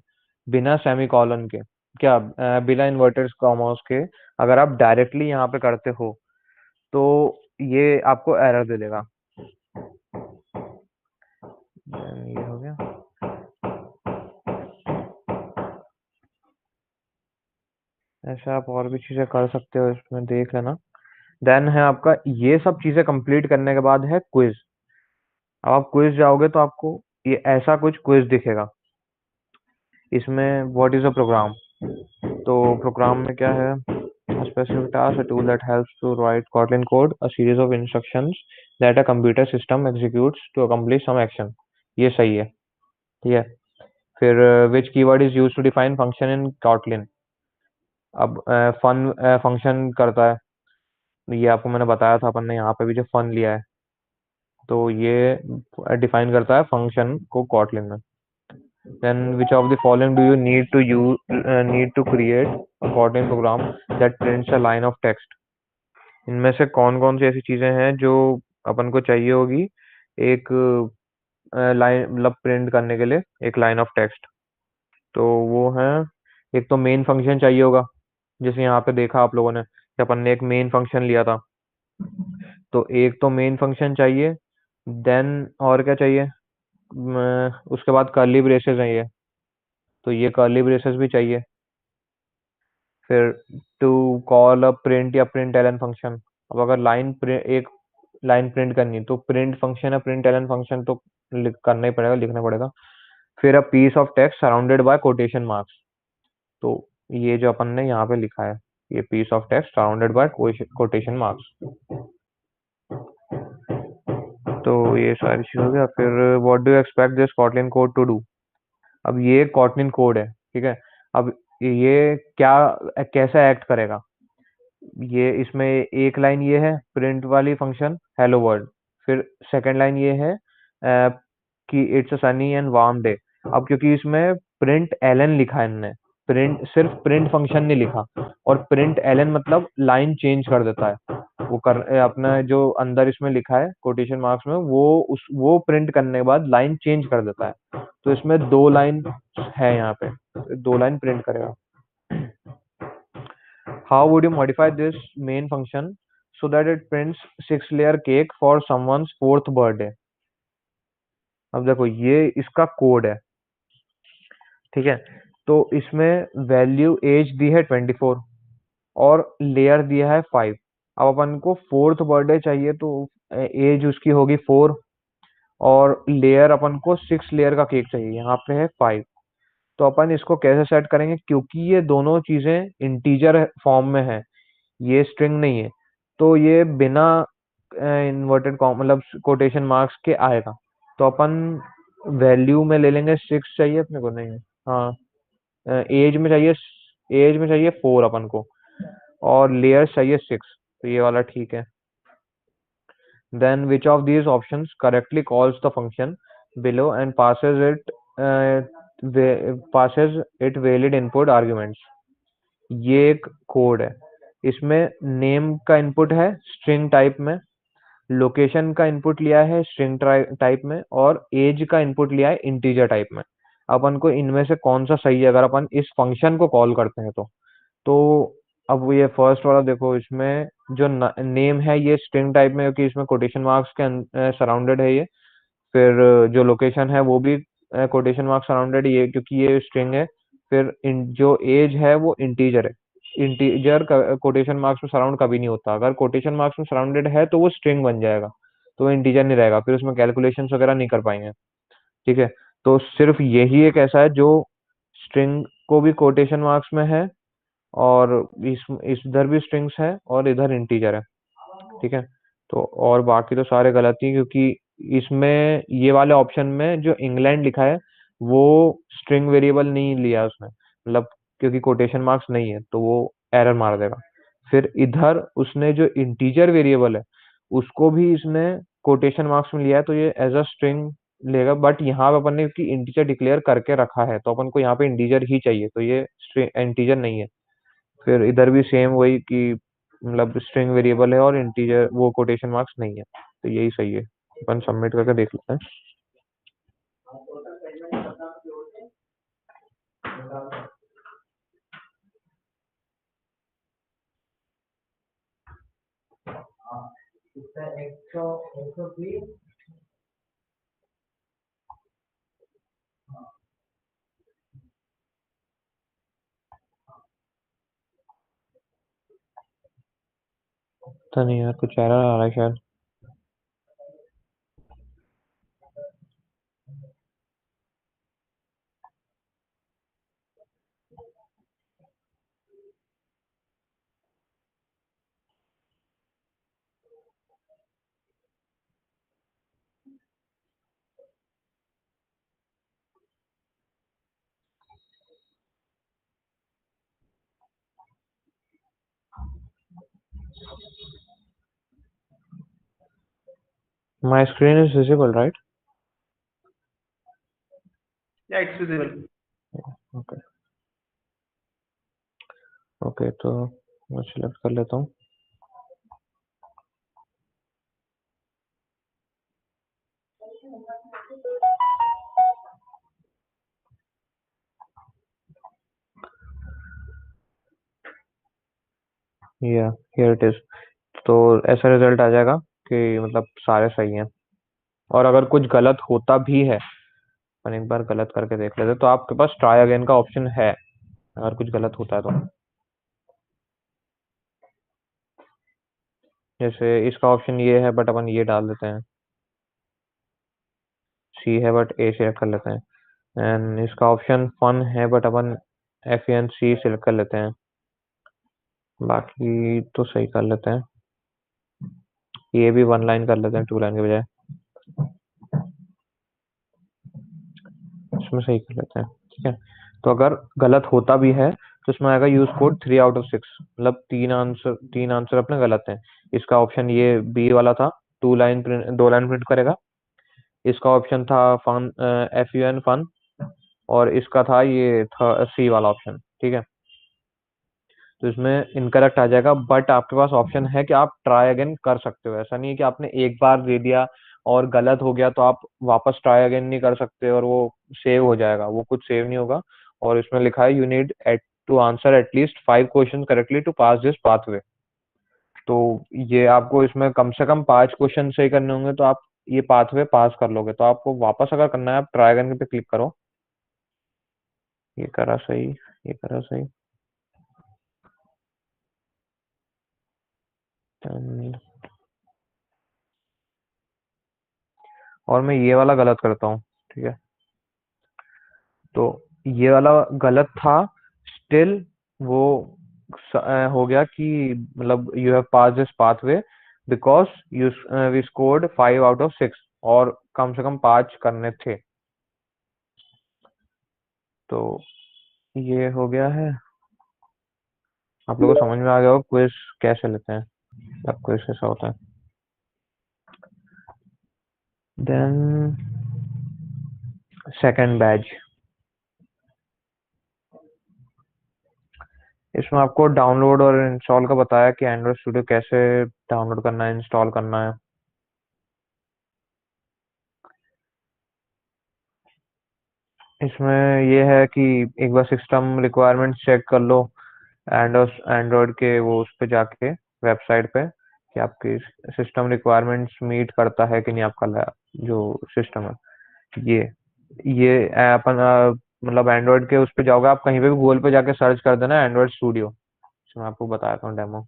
बिना सेमी कॉलन के, क्या बिना इन्वर्टेड कॉमास के, अगर आप डायरेक्टली यहाँ पे करते हो तो ये आपको एरर दे देगा। ये हो गया। ऐसे आप और भी चीजें कर सकते हो, इसमें देख लेना। देन है आपका, ये सब चीजें कंप्लीट करने के बाद है क्विज। अब आप क्विज जाओगे तो आपको ये ऐसा कुछ क्विज दिखेगा। इसमें व्हाट इज अ प्रोग्राम, तो प्रोग्राम में क्या है, a specific task, a tool that helps to write Kotlin code, a series of instructions that a computer system executes to accomplish some action। ये सही है, ठीक है। फिर which keyword is used to define function in Kotlin। अब फन फंक्शन करता है, ये आपको मैंने बताया था, अपन ने यहाँ पे भी जो फन लिया है, तो ये डिफाइन करता है फंक्शन को कॉटलिन में। Then which of the following do you need to create a Kotlin program that prints a line of text। इनमें से कौन कौन सी ऐसी चीजें हैं जो अपन को चाहिए होगी एक लाइन, मतलब प्रिंट करने के लिए एक लाइन ऑफ टेक्स्ट। तो वो है, एक तो मेन फंक्शन चाहिए होगा, जैसे यहाँ पे देखा आप लोगों ने कि अपन ने एक मेन फंक्शन लिया था, तो एक तो मेन फंक्शन चाहिए। देन और क्या चाहिए, उसके बाद कर्ली ब्रेसेस हैं ये, तो ये कर्ली ब्रेसेस भी चाहिए। फिर टू कॉल अ प्रिंट या प्रिंट एलन फंक्शन, अब अगर एक लाइन प्रिंट करनी है तो प्रिंट फंक्शन या प्रिंट एलन फंक्शन तो करना ही पड़ेगा, लिखना पड़ेगा। फिर a piece of text surrounded by quotation marks, तो ये जो अपन ने यहाँ पे लिखा है, ये piece of text surrounded by quotation marks. तो ये सारी चीज हो गया। फिर what do you expect this Kotlin code to do. अब ये कॉटलिन कोड है, ठीक है। अब ये क्या कैसा एक्ट करेगा, ये इसमें एक लाइन ये है प्रिंट वाली फंक्शन हेलो वर्ल्ड। फिर सेकंड लाइन ये है कि it's a Sunny and warm day. अब क्योंकि इसमें प्रिंट एलन लिखा है इनने, प्रिंट सिर्फ प्रिंट फंक्शन नहीं लिखा, और प्रिंट एलन मतलब लाइन चेंज कर देता है, वो कर अपना जो अंदर इसमें लिखा है कोटेशन मार्क्स में, वो प्रिंट करने के बाद लाइन चेंज कर देता है। तो इसमें दो लाइन है यहाँ पे, दो लाइन प्रिंट करेगा। How would you modify this main function so that it prints 6-layer cake for someone's 4th birthday। अब देखो ये इसका कोड है, ठीक है। तो इसमें वैल्यू एज दी है 24 और लेयर दिया है 5। अब अपन को 4th बर्थडे चाहिए, तो एज उसकी होगी 4 और लेयर अपन को 6 लेयर का केक चाहिए, यहाँ पे है 5। तो अपन इसको कैसे सेट करेंगे, क्योंकि ये दोनों चीजें इंटीजर फॉर्म में है, ये स्ट्रिंग नहीं है, तो ये बिना इन्वर्टेड मतलब कोटेशन मार्क्स के आएगा। तो अपन वैल्यू में ले लेंगे 6 चाहिए अपने को, नहीं, हाँ, एज में चाहिए, 4 अपन को, और लेयर चाहिए 6, तो ये वाला ठीक है। Then which of these options correctly calls the function below and passes it valid input arguments. ये एक कोड है, इसमें नेम का इनपुट है स्ट्रिंग टाइप में, लोकेशन का इनपुट लिया है स्ट्रिंग टाइप में, और एज का इनपुट लिया है इंटीजर टाइप में। अपन को इनमें से कौन सा सही है अगर अपन इस फंक्शन को कॉल करते हैं तो अब ये फर्स्ट वाला देखो, इसमें जो नेम है ये स्ट्रिंग टाइप में, क्योंकि इसमें कोटेशन मार्क्स के सराउंडेड है ये। फिर जो लोकेशन है वो भी कोटेशन मार्क्स सराउंडेड, ये क्योंकि ये स्ट्रिंग है। फिर जो एज है वो इंटीजर है, इंटीजर कोटेशन मार्क्स में सराउंड कभी नहीं होता, अगर कोटेशन मार्क्स में सराउंडेड है तो वो स्ट्रिंग बन जाएगा, तो वो इंटीजर नहीं रहेगा, फिर उसमें कैलकुलेशंस वगैरह नहीं कर पाएंगे, ठीक है। तो सिर्फ यही एक ऐसा है जो स्ट्रिंग को भी कोटेशन मार्क्स में है, और इस इधर भी स्ट्रिंग्स है और इधर इंटीजर है, ठीक है। तो और बाकी तो सारे गलत ही, क्योंकि इसमें ये वाले ऑप्शन में जो इंग्लैंड लिखा है वो स्ट्रिंग वेरिएबल नहीं लिया उसने, मतलब क्योंकि कोटेशन मार्क्स नहीं है तो वो एरर मार देगा। फिर इधर उसने जो इंटीजर वेरिएबल है उसको भी इसने कोटेशन मार्क्स में लिया है, तो ये एज अ स्ट्रिंग लेगा, बट यहाँ पे अपन ने क्योंकि इंटीजर डिक्लेयर करके रखा है तो अपन को यहाँ पे इंटीजर ही चाहिए, तो ये इंटीजर नहीं है। फिर इधर भी सेम वही कि मतलब स्ट्रिंग वेरिएबल है और इंटीजर वो कोटेशन मार्क्स नहीं है, तो यही सही है। अपन सबमिट करके देख लेते हैं। तो नहीं यार, कुछ एरर आ रहा है शायद। My screen is visible, right? Yeah, it's visible. Okay. Okay, तो मैं सिलेक्ट कर लेता हूँ। या हियर इट इज। तो ऐसा रिजल्ट आ जाएगा कि मतलब सारे सही हैं। और अगर कुछ गलत होता भी है, अपन एक बार गलत करके देख लेते, तो आपके पास ट्राई अगेन का ऑप्शन है अगर कुछ गलत होता है तो। जैसे इसका ऑप्शन ये है बट अपन ये डाल देते हैं, सी है बट ए सिलेक्ट कर लेते हैं। एंड इसका ऑप्शन फन है बट अपन एफ एन सी सिलेक्ट कर लेते हैं। बाकी तो सही कर लेते हैं, ये भी 1 लाइन कर लेते हैं 2 लाइन के बजाय। इसमें सही कर लेते हैं, ठीक है। तो अगर गलत होता भी है तो इसमें आएगा यूज कोड 3 आउट ऑफ 6, मतलब 3 आंसर अपने गलत हैं। इसका ऑप्शन ये बी वाला था, 2 लाइन प्रिंट करेगा। इसका ऑप्शन था fun, F U N fun, और इसका था ये सी वाला ऑप्शन, ठीक है। तो इसमें इनकरेक्ट आ जाएगा, बट आपके पास ऑप्शन है कि आप ट्राई अगेन कर सकते हो। ऐसा नहीं है कि आपने एक बार दे दिया और गलत हो गया तो आप वापस ट्राई अगेन नहीं कर सकते और वो सेव हो जाएगा, वो कुछ सेव नहीं होगा। और इसमें लिखा है you need to answer at least 5 question correctly to pass this pathway. तो ये आपको इसमें कम से कम 5 क्वेश्चन सही करने होंगे तो आप ये पाथवे पास कर लोगे। तो आपको वापस अगर करना है, आप ट्राई अगेन पे क्लिक करो। ये करा सही, ये करा सही। And- और मैं ये वाला गलत करता हूँ, ठीक है। तो ये वाला गलत था, स्टिल वो हो गया कि मतलब you have pass this pathway because you we scored 5 out of 6, और कम से कम 5 करने थे। तो ये हो गया है। आप लोगों को समझ में आ गया हो क्विज कैसे लेते हैं, अब क्विज कैसा होता है। देन सेकंड बैच, इसमें आपको डाउनलोड और इंस्टॉल का बताया कि एंड्रॉइड स्टूडियो कैसे डाउनलोड करना है, इंस्टॉल करना है। इसमें ये है कि एक बार सिस्टम रिक्वायरमेंट चेक कर लो एंड्रॉइड के वो उस पे जाके वेबसाइट पे, कि आपकी सिस्टम रिक्वायरमेंट्स मीट करता है कि नहीं आपका जो सिस्टम है। ये ये अपन मतलब एंड्रॉइड के उस पे जाओगे, आप कहीं पे भी गूगल पे जाके सर्च कर देना एंड्रॉइड स्टूडियो, इसमें आपको बताता हूँ डेमो।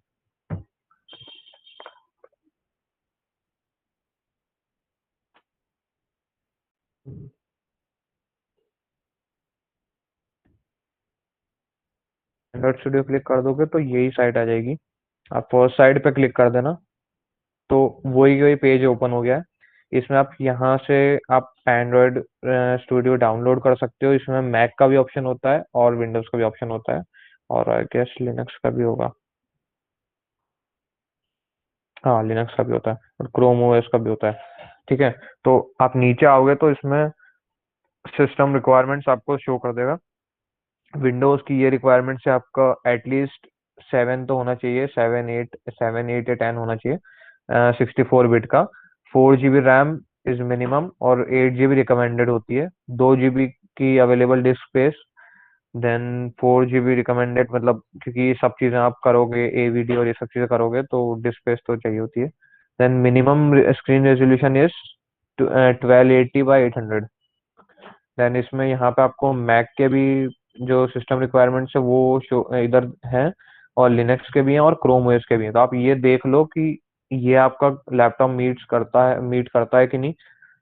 एंड्रॉइड स्टूडियो क्लिक कर दोगे तो यही साइट आ जाएगी। आप फर्स्ट साइट पे क्लिक कर देना, तो वही वही पेज ओपन हो गया है। इसमें आप यहाँ से आप एंड्रॉयड स्टूडियो डाउनलोड कर सकते हो। इसमें मैक का भी ऑप्शन होता है और विंडोज का भी ऑप्शन होता है, और आई गेस लिनक्स का भी होगा। हाँ, लिनक्स का भी होता है और क्रोम ओएस का भी होता है, ठीक है। तो आप नीचे आओगे तो इसमें सिस्टम रिक्वायरमेंट्स आपको शो कर देगा। विंडोज की ये रिक्वायरमेंट्स है आपका एटलीस्ट 7 तो होना चाहिए, 7 8 या 10 होना चाहिए, 64 बिट का। 4 GB रैम इज मिनिमम, और 8 GB रिकमेंडेड होती है। 2 GB की available disk space, then 4 GB recommended, मतलब क्योंकि ये सब चीजें आप करोगे, एवीडी और ये सब चीजें करोगे तो डिस्क स्पेस तो चाहिए होती है। Then minimum screen resolution is 1280 by 800। Then इसमें यहाँ पे आपको मैक के भी जो सिस्टम रिक्वायरमेंट्स है वो इधर है, और लिनक्स के भी हैं और क्रोम ओएस के भी हैं। तो आप ये देख लो कि ये आपका लैपटॉप मीट करता है कि नहीं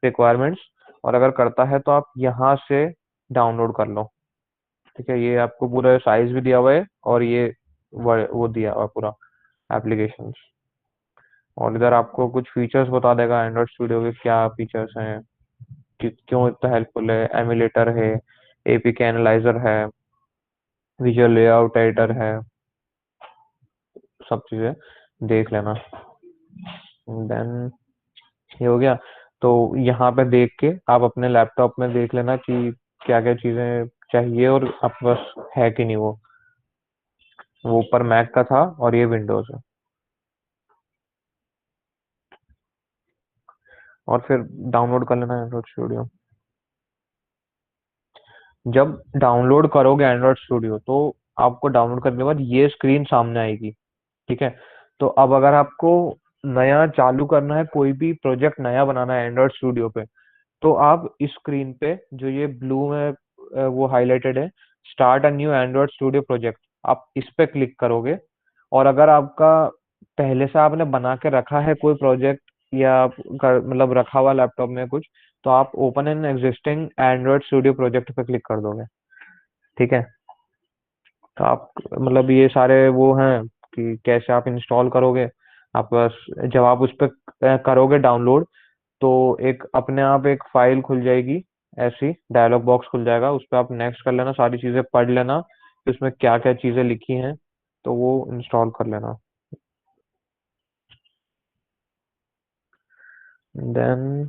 रिक्वायरमेंट्स, और अगर करता है तो आप यहाँ से डाउनलोड कर लो। ठीक है, ये आपको पूरा साइज भी दिया हुआ है, और ये वो दिया हुआ है पूरा एप्लीकेशन। और इधर आपको कुछ फीचर्स बता देगा एंड्रॉइड स्टूडियो के, क्या फीचर्स हैं, क्यों इतना हेल्पफुल है। एमुलेटर है, एपीके एनालाइजर है, विजुअल लेआउट एडिटर है, सब चीजें देख लेना। देन ये हो गया। तो यहाँ पे देख के आप अपने लैपटॉप में देख लेना कि क्या क्या चीजें चाहिए और आपके पास है कि नहीं। वो ऊपर मैक का था और ये विंडोज है। और फिर डाउनलोड कर लेना एंड्रॉइड स्टूडियो। जब डाउनलोड करोगे एंड्रॉइड स्टूडियो तो आपको डाउनलोड करने के बाद ये स्क्रीन सामने आएगी। ठीक है, तो अब अगर आपको नया चालू करना है, कोई भी प्रोजेक्ट नया बनाना है एंड्रॉइड स्टूडियो पे, तो आप इस स्क्रीन पे जो ये ब्लू में वो हाईलाइटेड है, start a new Android studio project, आप इस पे क्लिक करोगे। और अगर आपका पहले से आपने बना के रखा है कोई प्रोजेक्ट, या मतलब रखा हुआ लैपटॉप में कुछ, तो आप open an existing Android studio project पे क्लिक कर दोगे। ठीक है, तो आप मतलब ये सारे वो हैं कि कैसे आप इंस्टॉल करोगे। आप बस जब आप उस पर करोगे डाउनलोड, तो एक अपने आप एक फाइल खुल जाएगी, ऐसी डायलॉग बॉक्स खुल जाएगा, उस पर आप नेक्स्ट कर लेना, सारी चीजें पढ़ लेना कि उसमें क्या क्या चीजें लिखी हैं, तो वो इंस्टॉल कर लेना। Then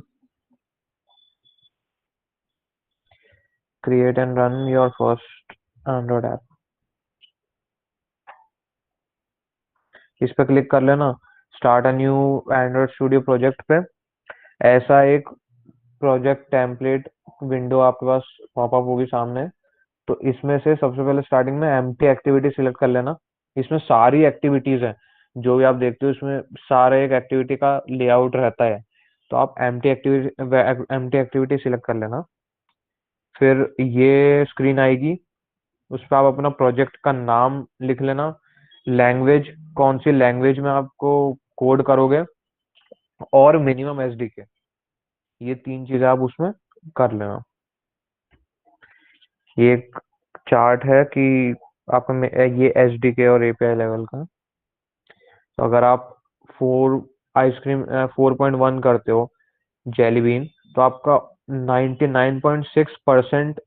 create and run your first Android app, इस पे क्लिक कर लेना। Start a new Android studio project पे ऐसा एक प्रोजेक्ट टेम्पलेट विंडो आपके पास पॉपअप होगी सामने। तो इसमें से सबसे पहले स्टार्टिंग में एम्प्टी एक्टिविटी सिलेक्ट कर लेना। इसमें सारी एक्टिविटीज हैं जो भी आप देखते हो, इसमें सारे एक एक्टिविटी का लेआउट रहता है। तो आप एम्प्टी एक्टिविटी सिलेक्ट कर लेना। फिर ये स्क्रीन आएगी, उस पर आप अपना प्रोजेक्ट का नाम लिख लेना, लैंग्वेज कौन सी लैंग्वेज में आपको कोड करोगे, और मिनिमम एसडीके, ये 3 चीजें आप उसमें कर लेना। ये एक चार्ट है कि आपका ये एसडीके और एपीआई लेवल का। तो अगर आप फोर आइसक्रीम 4.1 करते हो जेली बीन, तो आपका 99.6%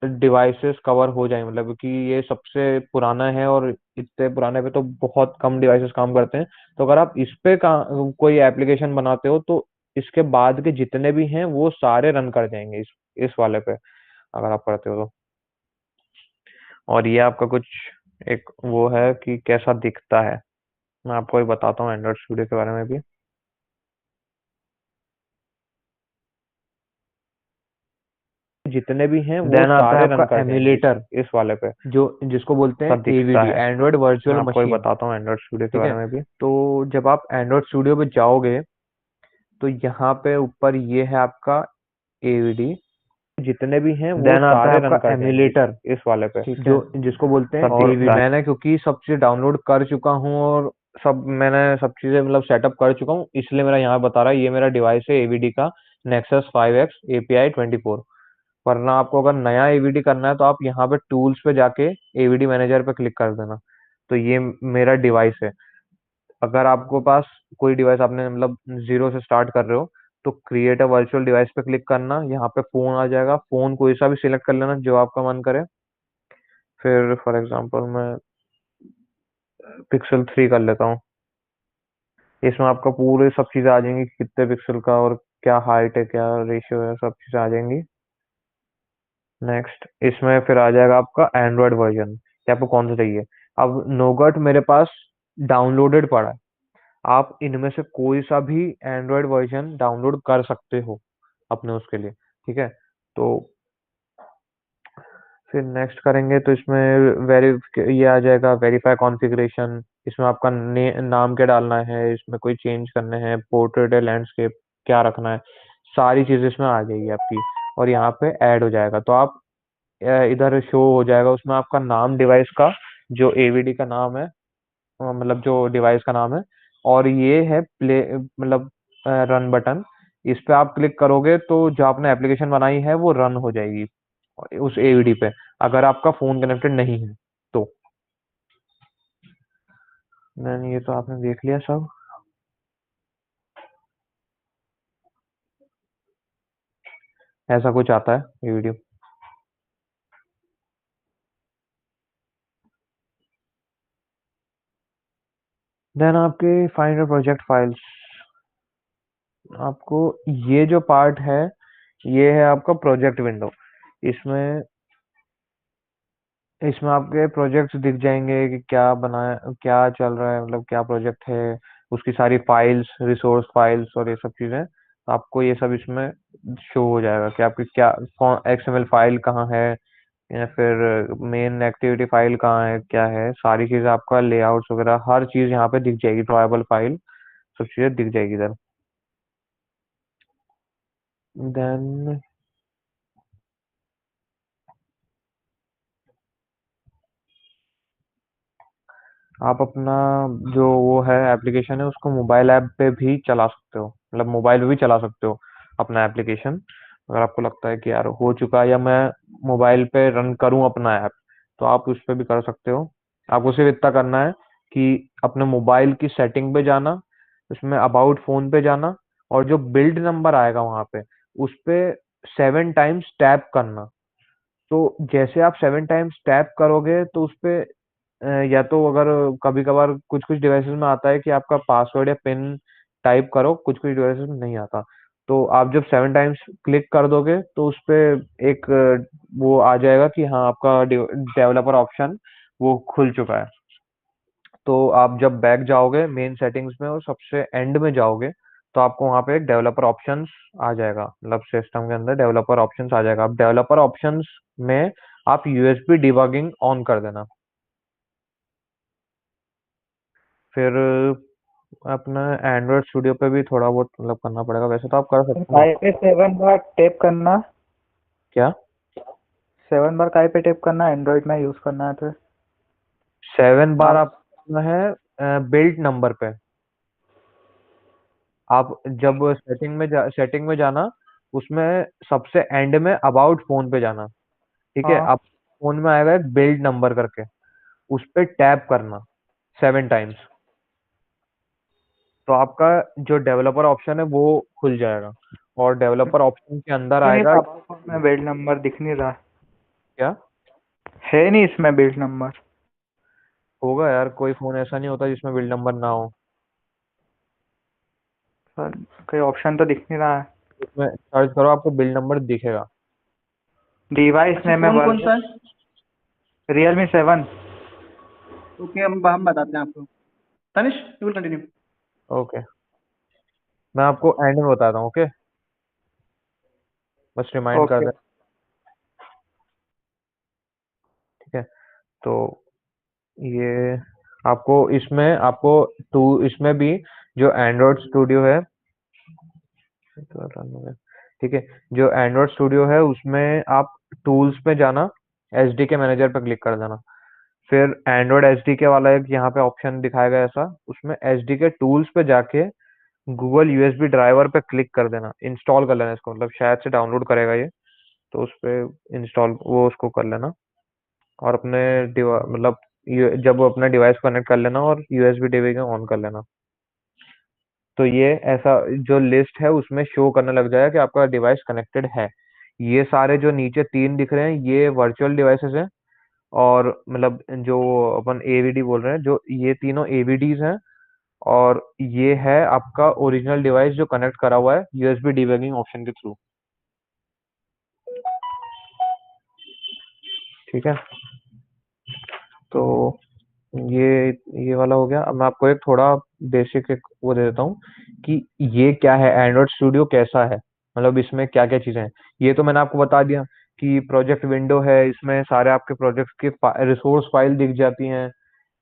डिवाइसेस कवर हो जाएंगे, मतलब कि ये सबसे पुराना है और इतने पुराने पे तो बहुत कम डिवाइसेस काम करते हैं। तो अगर आप इस पे कोई एप्लीकेशन बनाते हो तो इसके बाद के जितने भी हैं वो सारे रन कर जाएंगे इस वाले पे, अगर आप करते हो तो। और ये आपका कुछ एक वो है कि कैसा दिखता है। मैं आपको भी बताता हूँ एंड्रॉइड स्टूडियो के बारे में भी। जितने भी हैं वो देन आता है सारे रन आपका कर जाएंगे एम्यूलेटर इस वाले पे, जो जिसको बोलते ऐसा हैं दिखता एवीडी, है। एंड्रॉइड वर्चुअल मैं आपको भी मशीन। बताता हूँ एंड्रॉइड स्टूडियो के ठीक बारे है, में भी। तो जब आप एंड्रॉइड स्टूडियो पे जाओगे तो यहाँ पे ऊपर ये है आपका एवीडी, जितने भी हैं वो देन आता है सारे रन आपका कर जाएंगे एमुलेटर इस वाले पे, ठीक जो है, जिसको बोलते हैं ऐसा और दिखता है। मैंने क्योंकि सब चीज़ डाउनलोड कर चुका हूँ और सब चीज़ें मतलब सेटअप कर चुका हूँ, इसलिए मेरा यहाँ बता रहा है ये मेरा डिवाइस है एवीडी का नेक्सस 5X API 24। वरना आपको अगर नया एवीडी करना है तो आप यहाँ पे टूल्स पे जाके एवीडी मैनेजर पे क्लिक कर देना। तो ये मेरा डिवाइस है। अगर आपको पास कोई डिवाइस आपने मतलब जीरो से स्टार्ट कर रहे हो, तो क्रिएट अ वर्चुअल डिवाइस पे क्लिक करना, यहाँ पे फोन आ जाएगा, फोन कोई सा भी सिलेक्ट कर लेना जो आपका मन करे। फिर फॉर एग्जांपल मैं पिक्सल 3 कर लेता हूँ। इसमें आपका पूरे सब चीज़ें आ जाएंगी, कितने पिक्सल का और क्या हाइट है, क्या रेशियो है, सब चीज़ें आ जाएंगी। नेक्स्ट इसमें फिर आ जाएगा आपका एंड्रॉयड वर्जन कि आपको कौन सा चाहिए। अब नोगट मेरे पास डाउनलोडेड पड़ा है, आप इनमें से कोई सा भी एंड्रॉयड वर्जन डाउनलोड कर सकते हो अपने उसके लिए, ठीक है। तो फिर नेक्स्ट करेंगे तो इसमें वेरी ये आ जाएगा वेरीफाई कॉन्फ़िगरेशन। इसमें आपका नाम क्या डालना है, इसमें कोई चेंज करने हैं, पोर्ट्रेट है, लैंडस्केप क्या रखना है, सारी चीजें इसमें आ जाएगी आपकी, और यहाँ पे ऐड हो जाएगा। तो आप इधर शो हो जाएगा उसमें आपका नाम डिवाइस का, जो एवीडी का नाम है, मतलब जो डिवाइस का नाम है, और ये है प्ले मतलब रन बटन। इस पे आप क्लिक करोगे तो जो आपने एप्लीकेशन बनाई है वो रन हो जाएगी उस एवीडी पे, अगर आपका फोन कनेक्टेड नहीं है तो। मैंने ये तो आपने देख लिया सब। ऐसा कुछ आता है ये वीडियो। देन आपके फाइंड प्रोजेक्ट फाइल्स, आपको ये जो पार्ट है ये है आपका प्रोजेक्ट विंडो। इसमें इसमें आपके प्रोजेक्ट्स दिख जाएंगे कि क्या बनाया, क्या चल रहा है, मतलब क्या प्रोजेक्ट है, उसकी सारी फाइल्स, रिसोर्स फाइल्स और ये सब चीजें। तो आपको ये सब इसमें शो हो जाएगा कि आपकी क्या कौन एक्सएमएल फाइल कहाँ है, या फिर मेन एक्टिविटी फाइल कहाँ है, क्या है, सारी चीजें आपका लेआउट्स वगैरह हर चीज यहाँ पे दिख जाएगी, ड्रॉएबल फाइल सब चीजें दिख जाएगी इधर। देन आप अपना जो वो है एप्लीकेशन है उसको मोबाइल ऐप पे भी चला सकते हो, मतलब मोबाइल पे भी चला सकते हो अपना एप्लीकेशन। अगर आपको लगता है कि यार हो चुका है या मैं मोबाइल पे रन करूं अपना ऐप, तो आप उस पे भी कर सकते हो। आपको सिर्फ इतना करना है कि अपने मोबाइल की सेटिंग पे जाना, उसमें अबाउट फोन पे जाना, और जो बिल्ड नंबर आएगा वहां पे उस पे 7 टाइम्स टैप करना। तो जैसे आप 7 टाइम्स टैप करोगे तो उस पे या तो अगर कभी कभार कुछ कुछ डिवाइसेस में आता है कि आपका पासवर्ड या पिन टाइप करो, कुछ कुछ डिवाइसेस में नहीं आता। तो आप जब 7 टाइम्स क्लिक कर दोगे तो उस पे एक वो आ जाएगा कि हाँ आपका डेवलपर ऑप्शन वो खुल चुका है। तो आप जब बैक जाओगे मेन सेटिंग्स में और सबसे एंड में जाओगे तो आपको वहाँ पे एक डेवलपर ऑप्शंस आ जाएगा, मतलब सिस्टम के अंदर डेवलपर ऑप्शंस आ जाएगा। आप डेवलपर ऑप्शंस में आप यूएसबी डिबगिंग ऑन कर देना। फिर अपना एंड्रॉयड स्टूडियो पे भी थोड़ा बहुत मतलब करना पड़ेगा, वैसे तो आप कर सकते हो। काय पे 7 बार टैप करना, क्या 7 बार काय पे टैप करना एंड्रॉइड में यूज करना है तो 7 बार आप आप करना है बिल्ड नंबर पे। आप जब सेटिंग में जाना, उसमें सबसे एंड में अबाउट फोन पे जाना, ठीक है। हाँ आप फोन में आएगा एक बिल्ड नंबर करके, उस पे टैप करना 7 टाइम्स। तो आपका जो डेवलपर ऑप्शन है वो खुल जाएगा, और डेवलपर ऑप्शन के अंदर क्यों नहीं आएगा। अबाउट में बिल्ड नंबर दिख नहीं रहा क्या है, नहीं इसमें बिल्ड नंबर। होगा यार, कोई फोन ऐसा नहीं होता जिसमें बिल्ड नंबर ना हो। सर कोई ऑप्शन तो दिख नहीं रहा है। उसमें सर्च करो आपको बिल्ड नंबर दिखेगा। डिवाइस अच्छा नेम है फोन कौन सा है? Realme 7। ओके हम बताते हैं आपको। Tanish you will continue. Okay, मैं आपको एंड में बताता हूँ, ओके, बस रिमाइंड कर ओके दें, ठीक है। तो ये आपको टू इसमें भी जो एंड्रॉयड स्टूडियो है, ठीक है, जो एंड्रॉयड स्टूडियो है उसमें आप टूल्स पे जाना, एसडीके मैनेजर पे क्लिक कर देना। फिर एंड्रॉयड एसडीके वाला एक यहाँ पे ऑप्शन दिखाएगा ऐसा, उसमें एसडीके टूल्स पे जाके गूगल यूएसबी ड्राइवर पे क्लिक कर देना, इंस्टॉल कर लेना इसको, मतलब शायद से डाउनलोड करेगा ये, तो उस पे इंस्टॉल वो उसको कर लेना। और अपने मतलब जब वो अपना डिवाइस कनेक्ट कर लेना और यूएसबी डिवाइस ऑन कर लेना, तो ये ऐसा जो लिस्ट है उसमें शो करने लग जाएगा कि आपका डिवाइस कनेक्टेड है। ये सारे जो नीचे 3 दिख रहे हैं ये वर्चुअल डिवाइसेस हैं, और मतलब जो अपन एवीडी बोल रहे हैं, जो ये तीनों एवीडीज हैं, और ये है आपका ओरिजिनल डिवाइस जो कनेक्ट करा हुआ है यूएसबी डिबगिंग ऑप्शन के थ्रू, ठीक है। तो ये वाला हो गया। अब मैं आपको एक थोड़ा बेसिक एक वो दे देता हूँ कि ये क्या है, एंड्रॉइड स्टूडियो कैसा है, मतलब इसमें क्या क्या चीजें हैं। ये तो मैंने आपको बता दिया कि प्रोजेक्ट विंडो है, इसमें सारे आपके प्रोजेक्ट के रिसोर्स फाइल दिख जाती हैं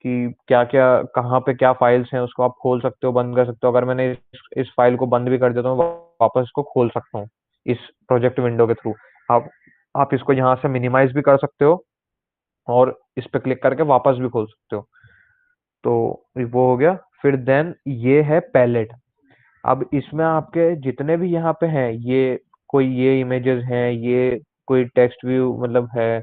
कि क्या क्या कहाँ पे क्या फाइल्स हैं, उसको आप खोल सकते हो, बंद कर सकते हो। अगर मैंने इस फाइल को बंद भी कर देता हूँ, वापस इसको खोल सकता हूँ इस प्रोजेक्ट विंडो के थ्रू। आप आप इसको यहाँ से मिनिमाइज भी कर सकते हो और इस पे क्लिक करके वापस भी खोल सकते हो। तो वो हो गया। फिर देन ये है पैलेट। अब इसमें आपके जितने भी यहाँ पे हैं, ये इमेजेस हैं, ये कोई टेक्स्ट व्यू मतलब है,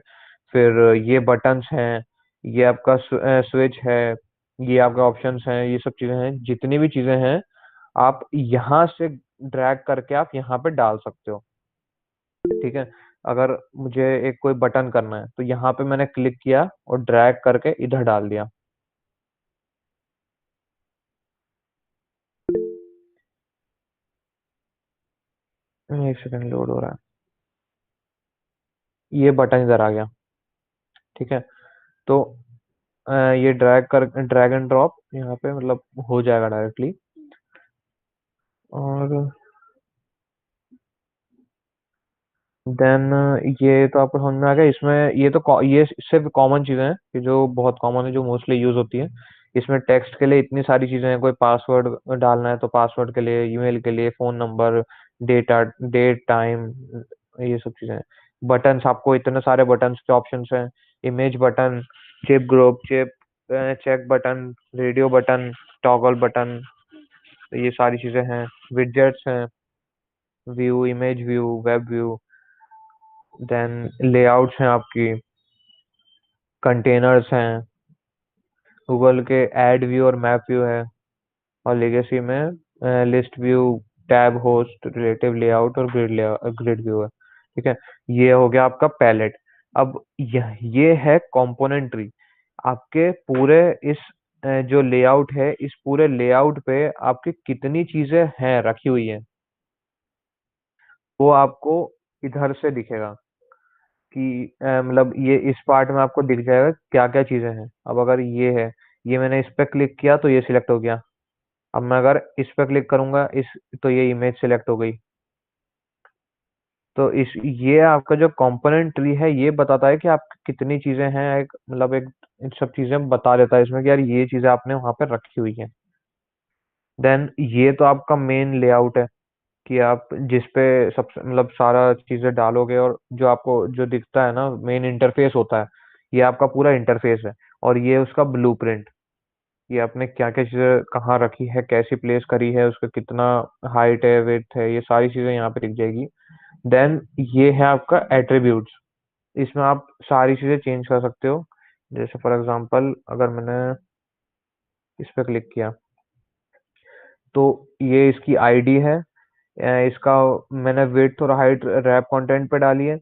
फिर ये बटन्स हैं, ये आपका स्विच है, ये आपके ऑप्शंस हैं, ये सब चीजें हैं, जितनी भी चीजें हैं आप यहाँ से ड्रैग करके आप यहाँ पे डाल सकते हो। ठीक है। अगर मुझे एक कोई बटन करना है तो यहाँ पे मैंने क्लिक किया और ड्रैग करके इधर डाल दिया। एक सेकंड लोड हो रहा है। ये बटन इधर आ गया। ठीक है। तो ये ड्रैग एंड ड्रॉप यहाँ पे मतलब हो जाएगा डायरेक्टली। और देन ये तो आपको समझ में आ गया। इसमें ये सिर्फ कॉमन चीजें हैं कि जो बहुत कॉमन है, जो मोस्टली यूज होती है। इसमें टेक्स्ट के लिए इतनी सारी चीजें हैं, कोई पासवर्ड डालना है तो पासवर्ड के लिए, ईमेल के लिए, फोन नंबर, डेट टाइम, ये सब चीजें हैं। बटन्स, आपको इतने सारे बटन्स के ऑप्शंस हैं। Image button, chip group, check button, radio button, toggle button, ये सारी चीजें हैं। विडजेट्स हैं, view, image view, web view, then layouts हैं आपकी, कंटेनर्स हैं, गूगल के एड व्यू और मैप व्यू है, और लेगेसी में list view, tab host, relative layout और ग्रिड व्यू है। ठीक है। ये हो गया आपका पैलेट। अब ये है कंपोनेंट ट्री। आपके पूरे इस जो लेआउट है, इस पूरे लेआउट पे आपकी कितनी चीजें हैं रखी हुई हैं, वो आपको इधर से दिखेगा कि मतलब ये इस पार्ट में आपको दिख जाएगा क्या क्या चीजें हैं। अब अगर ये है, ये मैंने इस पे क्लिक किया तो ये सिलेक्ट हो गया। अब मैं अगर इस पे क्लिक करूंगा तो ये इमेज सिलेक्ट हो गई। तो ये आपका जो कंपोनेंट ट्री है, ये बताता है कि आप कितनी चीजें हैं, एक मतलब एक इन सब चीजें बता देता है इसमें कि यार ये चीजें आपने वहां पे रखी हुई है। देन ये तो आपका मेन लेआउट है कि आप जिस पे सबसे मतलब सारा चीजें डालोगे, और जो आपको जो दिखता है ना, मेन इंटरफेस होता है। ये आपका पूरा इंटरफेस है। और ये उसका ब्लूप्रिंट, ये आपने क्या क्या चीजें कहाँ रखी है, कैसी प्लेस करी है, उसका कितना हाइट है, वेट है, ये सारी चीजें यहाँ पे दिख जाएगी। देन ये है आपका एट्रीब्यूट्स। इसमें आप सारी चीजें चेंज कर सकते हो। जैसे फॉर एग्जांपल अगर मैंने इस पे क्लिक किया तो ये इसकी आईडी है। इसका मैंने विड्थ और हाइट रैप कंटेंट पे डाली है।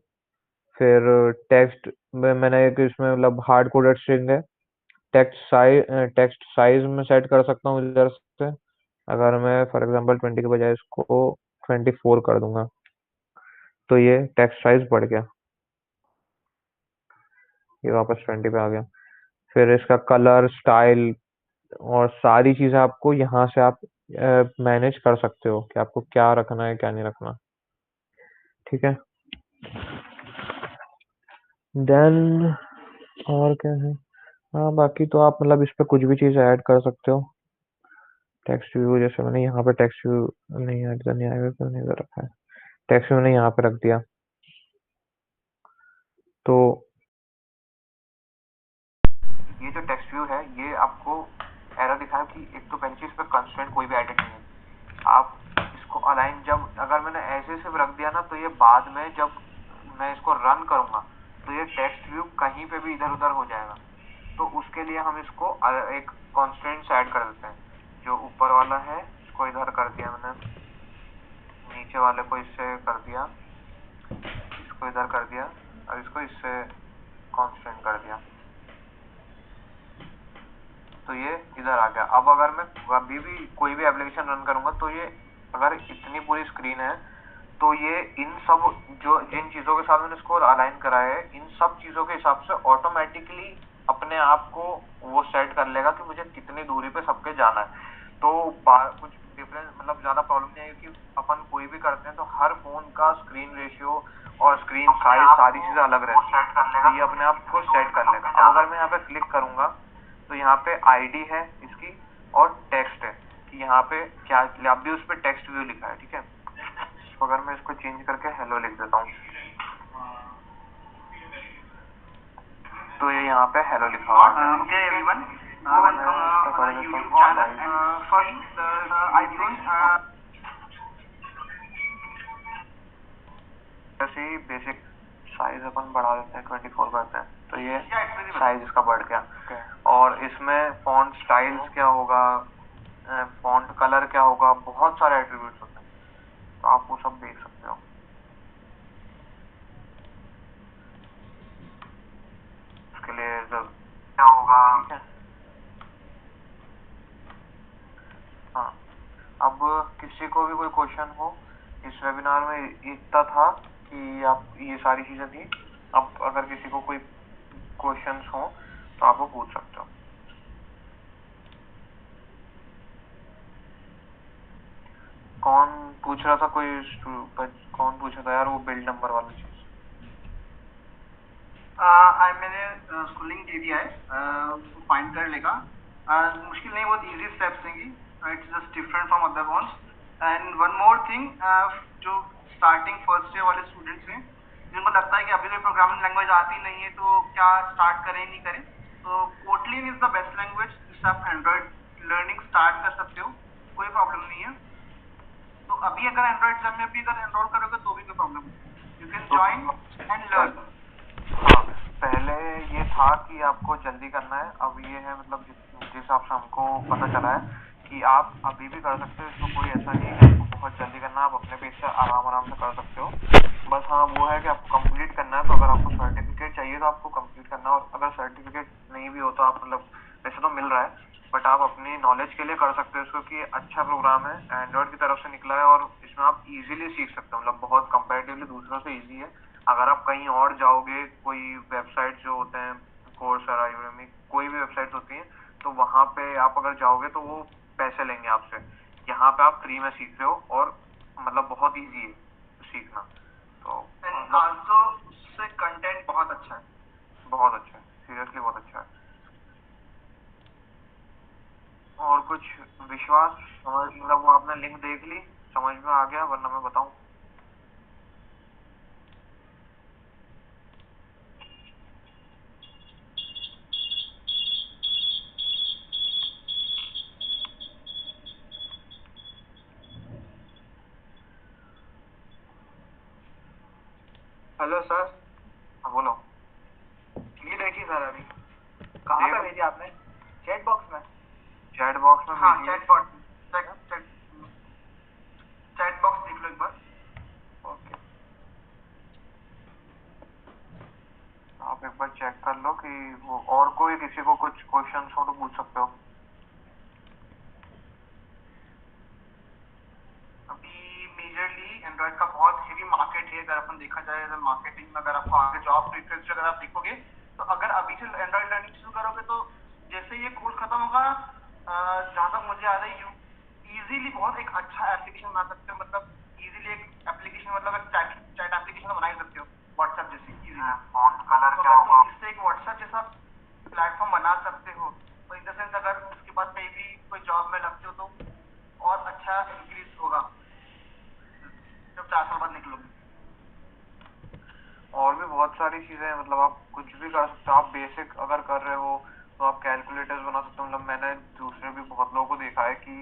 फिर टेक्स्ट में मैंने एक इसमें मतलब हार्ड कोडेड स्ट्रिंग है। टेक्स्ट साइज में सेट कर सकता हूँ इधर से। अगर मैं फॉर एग्जांपल 20 के बजाय इसको 24 कर दूंगा तो ये टेक्स्ट साइज बढ़ गया, ये वापस 20 पे आ गया। फिर इसका कलर, स्टाइल और सारी चीजें आपको यहाँ से आप मैनेज कर सकते हो कि आपको क्या रखना है क्या नहीं रखना। ठीक है। देन और क्या है, हाँ बाकी तो आप मतलब इस पे कुछ भी चीज ऐड कर सकते हो। टेक्स्ट व्यू, जैसे मैंने यहाँ पे टेक्स्ट व्यू नहीं ऐड करनी है तो नहीं कर रखा है, टेक्स्ट व्यू मैंने यहाँ पे रख दिया। तो ये जो टेक्स्ट व्यू है, ये आपको एरर दिखाया कि एक तो पहली चीज पे कंस्ट्रेंट कोई भी एडिट नहीं है। आप इसको अलाइन, जब अगर मैंने ऐसे सिर्फ रख दिया ना, तो ये बाद में जब मैं इसको रन करूंगा तो ये टेक्स्ट व्यू कहीं पे भी इधर उधर हो जाएगा। तो उसके लिए हम इसको एक कॉन्स्टेंट्स ऐड कर देते हैं। जो ऊपर वाला है इसको इधर कर दिया मैंने, नीचे वाले को इससे कर दिया, इसको इधर कर दिया, और इसको इससे कांस्टेंट कर दिया, तो ये इधर आ गया। अब अगर मैं अभी भी कोई भी एप्लीकेशन रन करूंगा तो ये अगर इतनी पूरी स्क्रीन है तो ये इन सब जो जिन चीजों के साथ मैंने इसको अलाइन करा है, इन सब चीजों के हिसाब से ऑटोमेटिकली अपने आप को वो सेट कर लेगा कि मुझे कितनी दूरी पे सबके जाना है। तो कुछ डिफरेंस मतलब ज्यादा प्रॉब्लम नहीं है, क्योंकि अपन कोई भी करते हैं तो हर फोन का स्क्रीन रेशियो और स्क्रीन साइज सारी चीजें अलग रहती है, तो ये अपने आप को सेट कर लेगा। अब अगर मैं यहाँ पे क्लिक करूंगा तो यहाँ पे आईडी है इसकी और टेक्स्ट है कि यहाँ पे क्या, अभी उस पे टेक्स्ट व्यू लिखा है, ठीक है। तो अगर मैं इसको चेंज करके हेलो लिख देता हूँ तो ये यहाँ पे हेलो लिखा हुआ है। Okay, everyone. Welcome to our YouTube channel. First, I think जैसे ही बेसिक साइज अपन बढ़ा देते हैं 24 करते हैं तो ये साइज इसका बढ़ गया। और इसमें फॉन्ट स्टाइल्स क्या होगा, फॉन्ट कलर क्या होगा, बहुत सारे एट्रीब्यूट्स होते हैं, तो आप वो सब देख सकते हो। इसके लिए क्या होगा, ठीक है। हाँ, अब किसी को भी कोई क्वेश्चन हो, इस वेबिनार में इतना था कि आप ये सारी चीजें थी। अब अगर किसी को कोई क्वेश्चंस हो तो आप वो पूछ सकते हो। कौन पूछ रहा था, कौन पूछ रहा था यार वो बिल्ड नंबर वाली चीज? मैंने स्कूलिंग दे दिया है, उसको फाइंड कर लेगा। मुश्किल नहीं, बहुत इजी स्टेप्स हैं, it's just different from other ones. And one more thing, जो स्टार्टिंग फर्स्ट ईयर वाले स्टूडेंट्स हैं जिनको लगता है कि अभी कोई प्रोग्रामिंग लैंग्वेज आती नहीं है तो क्या स्टार्ट करें नहीं करें, तो Kotlin is the best language जिससे आप एंड्रॉइड लर्निंग स्टार्ट कर सकते हो, कोई प्रॉब्लम नहीं है। तो अभी अगर एंड्रॉइड जब में भी अगर एनरोल करोगे तो भी कोई प्रॉब्लम नहीं, you can join and learn. हाँ, पहले ये था कि आपको जल्दी करना है, अब ये है मतलब जिस हिसाब से हमको पता चला है कि आप अभी भी कर सकते हो, इसमें कोई ऐसा नहीं है कि आपको बहुत जल्दी करना है, आप अपने पेस से आराम से कर सकते हो। बस हाँ वो है कि आपको कंप्लीट करना है, तो अगर आपको सर्टिफिकेट चाहिए तो आपको कंप्लीट करना है, और अगर सर्टिफिकेट नहीं भी हो तो आप मतलब वैसे तो मिल रहा है बट आप अपनी नॉलेज के लिए कर सकते हो इसको, कि अच्छा प्रोग्राम है, एंड्रॉइड की तरफ से निकला है और इसमें आप इजीली सीख सकते हो, मतलब बहुत कंपैरेटिवली दूसरों से इजी है। अगर आप कहीं और जाओगे, कोई वेबसाइट जो होते हैं कोर्सेरा, यूडेमी, कोई भी वेबसाइट होती है, तो वहाँ पे आप अगर जाओगे तो वो पैसे लेंगे आपसे। यहाँ पे आप फ्री में सीख रहे हो और मतलब बहुत इजी है सीखना। तो आल्सो उससे कंटेंट बहुत अच्छा है, बहुत अच्छा है, सीरियसली बहुत अच्छा है। और कुछ विश्वास समझ, मतलब वो आपने लिंक देख ली, समझ में आ गया, वरना मैं बताऊं? Hello sir. हाँ बोलो। ये देखिए सर, अभी कहाँ पे भेजी आपने? चैट बॉक्स में? चैट बॉक्स में हाँ, भेजिए। चैट बॉक्स देख लो एक बार। ओके, आप एक बार चेक कर लो कि वो, और कोई किसी को कुछ क्वेश्चंस हो तो पूछ सकते हो। अभी मेजरली एंड्रॉइड का बहुत हेवी मार्केट है, अगर अपन देखा जाए अगर मार्केटिंग में, अगर आपको आगे जॉब प्रेफरेंस अगर आप देखोगे तो अगर अभी से एंड्रॉइड लर्निंग शुरू करोगे तो जैसे ये कोर्स खत्म होगा, जहाँ तक मुझे याद है, यू इजीली बहुत एक अच्छा एप्लीकेशन बना सकते हो, मतलब इजीली एक एप्लीकेशन, मतलब एक चैट एप्लीकेशन बना ही सकते हो व्हाट्सएप जैसी इजीली। फॉन्ट कलर तो क्या अगर होगा? तुम इससे एक व्हाट्सएप जैसा प्लेटफॉर्म बना सकते हो तो इन द सेंस अगर उसके बाद कहीं भी कोई जॉब में लगते हो तो और अच्छा इंक्रीज होगा जब 4 साल बाद निकलोगे। और भी बहुत सारी चीजें हैं, मतलब आप कुछ भी कर सकते हो। आप बेसिक अगर कर रहे हो तो आप कैलकुलेटर्स बना सकते हो, मतलब मैंने दूसरे भी बहुत लोगों को देखा है कि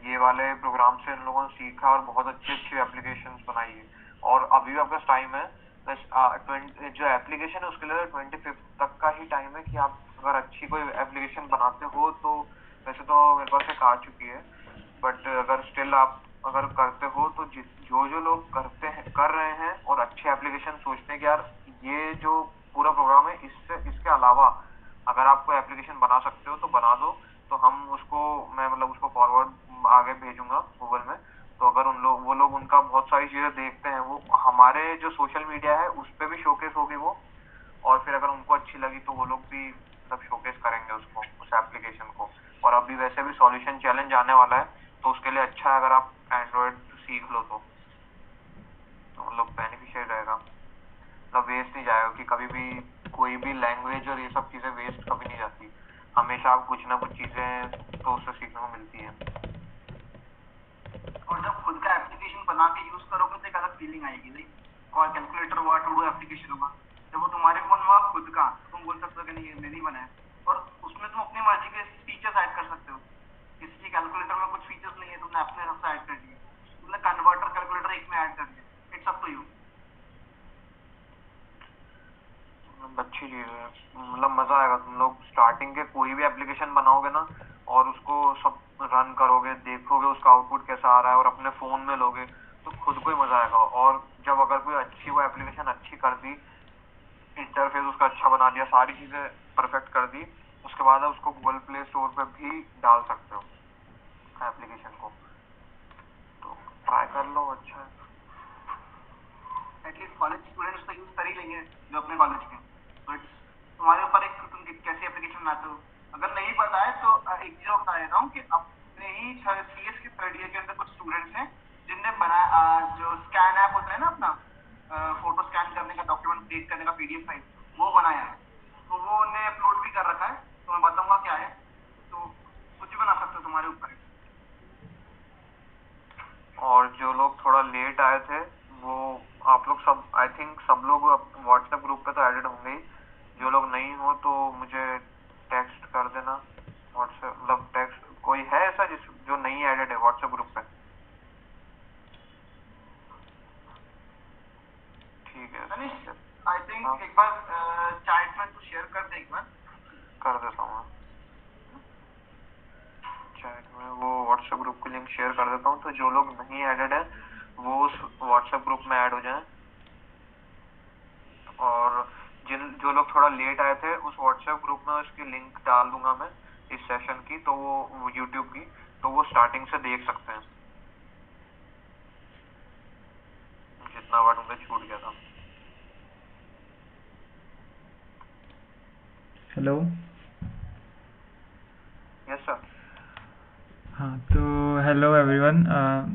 ये वाले प्रोग्राम से इन लोगों ने सीखा और बहुत अच्छी अच्छी एप्लीकेशंस बनाई है। और अभी भी आपका टाइम है, बस जो एप्लीकेशन है उसके लिए 25 तक का ही टाइम है कि आप अगर अच्छी कोई एप्लीकेशन बनाते हो तो, वैसे तो मेरे पास एक आ चुकी है, बट अगर स्टिल आप अगर करते हो तो जो लोग करते हैं, कर रहे हैं और अच्छे एप्लीकेशन सोचते हैं कि यार ये जो पूरा प्रोग्राम है, इसके अलावा अगर आप कोई एप्लीकेशन बना सकते हो तो बना दो, तो हम उसको, मैं मतलब उसको फॉरवर्ड आगे भेजूंगा गूगल में। तो अगर वो लोग उनका बहुत सारी चीजें देखते हैं, वो हमारे जो सोशल मीडिया है उस पर भी शोकेस होगी वो, और फिर अगर उनको अच्छी अच्छी लगी तो वो लोग भी मतलब शोकेस करेंगे उसको, उस एप्लीकेशन को। और अभी वैसे भी सॉल्यूशन चैलेंज आने वाला है, तो उसके लिए अच्छा है अगर आप एंड्रॉयड सीख लो तो मतलब बेनिफिशियल रहेगा, मतलब वेस्ट नहीं जाएगा। कि कभी भी कोई भी लैंग्वेज और ये सब चीज़ें वेस्ट कभी नहीं जाती, हमेशा आप कुछ ना कुछ चीज़ें तो उससे सीखने को मिलती हैं। और जब खुद का एप्लीकेशन बना के यूज करोगे तो एक अलग फीलिंग आएगी नहीं। और कैलकुलेटर हुआ, टू डू एप्लीकेशन हुआ, जब वो तुम्हारे फोन में हुआ खुद का, तो तुम बोल सकते हो कि नहीं ये मेरे ही बना है। और उसमें तुम अपनी मर्जी के फीचर्स ऐड कर सकते हो। किसी की कैलकुलेटर में कुछ फीचर्स नहीं है, तुमने अपने हिसाब से ऐड कर दिए, तुमने कन्वर्टर कैलकुलेटर एक में ऐड कर दिया। It's up to you. अच्छी चीज़ है, मतलब मज़ा आएगा। तुम लोग स्टार्टिंग के कोई भी एप्लीकेशन बनाओगे ना और उसको सब रन करोगे, देखोगे उसका आउटपुट कैसा आ रहा है और अपने फ़ोन में लोगे तो खुद को ही मज़ा आएगा। और जब अगर कोई अच्छी वो एप्लीकेशन अच्छी कर दी, इंटरफेस उसका अच्छा बना दिया, सारी चीज़ें परफेक्ट कर दी, उसके बाद आप उसको गूगल प्ले स्टोर पे भी डाल सकते हो एप्लीकेशन को। तो ट्राई कर लो, अच्छा है। एटलीस्ट कॉलेज स्टूडेंट्स तो यूज कर ही लेंगे जो अपने कॉलेज के। तो इट्स तुम्हारे ऊपर एक, तुम कैसी एप्लीकेशन बनाते हो। अगर नहीं पता है तो एक चीज बता देता हूँ कि अपने ही CS के थर्ड ईयर के अंदर कुछ स्टूडेंट्स हैं जिनने बनाया जो स्कैन ऐप होता है ना अपना, फोटो स्कैन करने का, डॉक्यूमेंट क्रिएट करने का PDF फाइल, वो बनाया है। तो वो उन्हें अपलोड भी कर रखा है, तो मैं बताऊंगा क्या है। तो कुछ भी बना सकते हो, तुम्हारे ऊपर है। और जो लोग थोड़ा लेट आए थे वो आप लोग सब, आई थिंक सब लोग व्हाट्सएप ग्रुप पे तो एडेड होंगे ही। जो लोग नहीं हो तो मुझे टेक्स्ट कर देना व्हाट्सएप, मतलब टेक्स्ट। कोई है ऐसा जिस जो नहीं एडेड है व्हाट्सएप ग्रुप पे? ठीक है, तनिष, आई थिंक एक बार चैट में तू शेयर कर दे एक बार। कर देता हूँ चैट में, वो व्हाट्सएप ग्रुप की लिंक शेयर कर देता हूँ। तो जो लोग नहीं एडेड है वो उस व्हाट्सएप ग्रुप में ऐड हो जाएं। और जो लोग थोड़ा लेट आए थे उस व्हाट्सएप ग्रुप में उसकी लिंक डाल दूंगा मैं इस सेशन की, तो वो यूट्यूब की, तो वो स्टार्टिंग से देख सकते हैं जितना वर्ड उनका छूट गया था। हेलो। Yes sir. हाँ, तो hello everyone,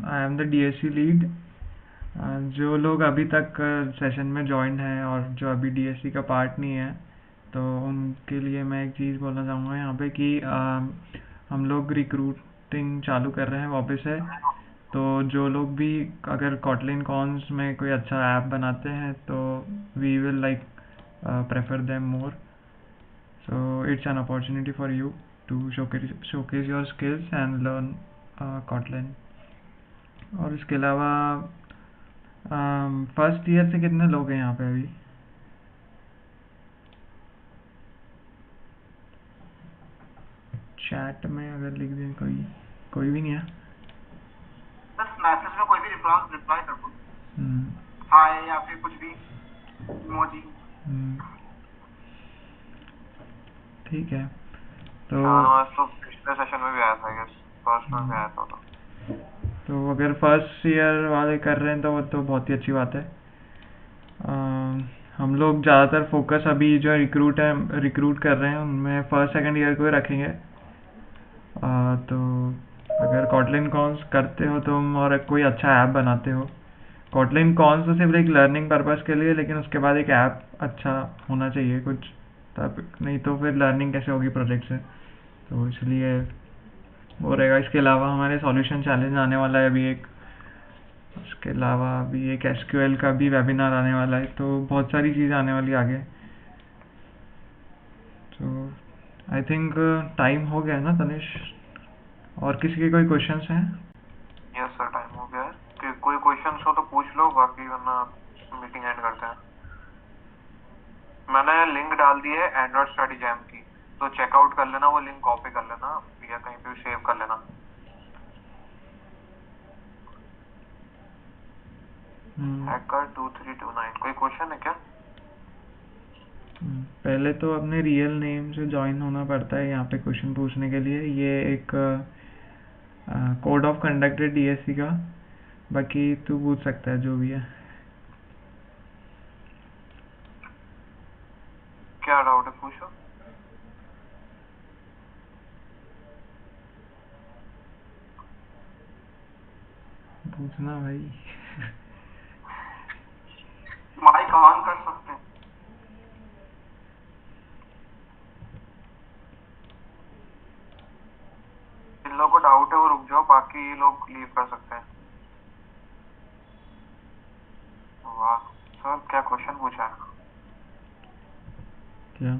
I am the DSC lead. जो लोग अभी तक सेशन में ज्वाइन हैं और जो अभी DSC का पार्ट नहीं है, तो उनके लिए मैं एक चीज़ बोलना चाहूँगा यहाँ पे कि हम लोग रिक्रूटिंग चालू कर रहे हैं वापस से। तो जो लोग भी अगर Kotlin Cons में कोई अच्छा ऐप बनाते हैं तो we will like prefer them more. So it's an opportunity for you to showcase your skills and learn Kotlin. और इसके अलावा फर्स्ट ईयर से कितने लोग हैं यहाँ पे अभी? चैट में अगर लिख दें कोई भी नहीं है। बस मैसेज में कोई भी रिप्लाई कर दो, हाय या फिर कुछ भी इमोजी। ठीक है, तो तो पिछले सेशन में भी आया था, यस फर्स्ट में भी आया था। तो अगर फर्स्ट ईयर वाले कर रहे हैं तो वो तो बहुत ही अच्छी बात है। हम लोग ज़्यादातर फोकस अभी जो रिक्रूट कर रहे हैं उनमें फर्स्ट सेकंड ईयर को ही रखेंगे। तो अगर Kotlin Cons करते हो तुम और कोई अच्छा ऐप बनाते हो, Kotlin Cons तो सिर्फ एक लर्निंग पर्पस के लिए, लेकिन उसके बाद एक ऐप अच्छा होना चाहिए कुछ, तब नहीं तो फिर लर्निंग कैसे होगी प्रोजेक्ट से। तो इसलिए वो रहेगा। इसके अलावा हमारे सॉल्यूशन चैलेंज आने वाला है अभी एक, उसके अलावा अभी एक SQL का भी वेबिनार आने वाला है। तो बहुत सारी चीज़ आने वाली आगे। तो आई थिंक टाइम हो गया है ना तनिष? और किसी के कोई क्वेश्चंस हैं? यस सर, टाइम हो गया है। कि कोई क्वेश्चंस हो तो पूछ लो, बाकी वरना मीटिंग एंड करते हैं। मैंने लिंक डाल दी है एंड्रॉइड स्टडी जैम की, तो चेकआउट कर लेना, वो लिंक कॉपी कर लेना या कहीं पे सेव कर लेना। हैकर 2329, कोई क्वेश्चन है क्या? पहले तो अपने रियल नेम से ज्वाइन होना पड़ता है यहाँ पे क्वेश्चन पूछने के लिए। ये एक कोड ऑफ कंडक्ट है DSC का, बाकी तू पूछ सकता है जो भी है। क्या डाउट है? पूछो। पूछना भाई। माइक ऑन कर सकते हैं। जिन लोगों को डाउट है वो रुक जाओ, बाकी लोग लीव कर सकते हैं। वाह सर, क्या क्वेश्चन पूछा है। क्या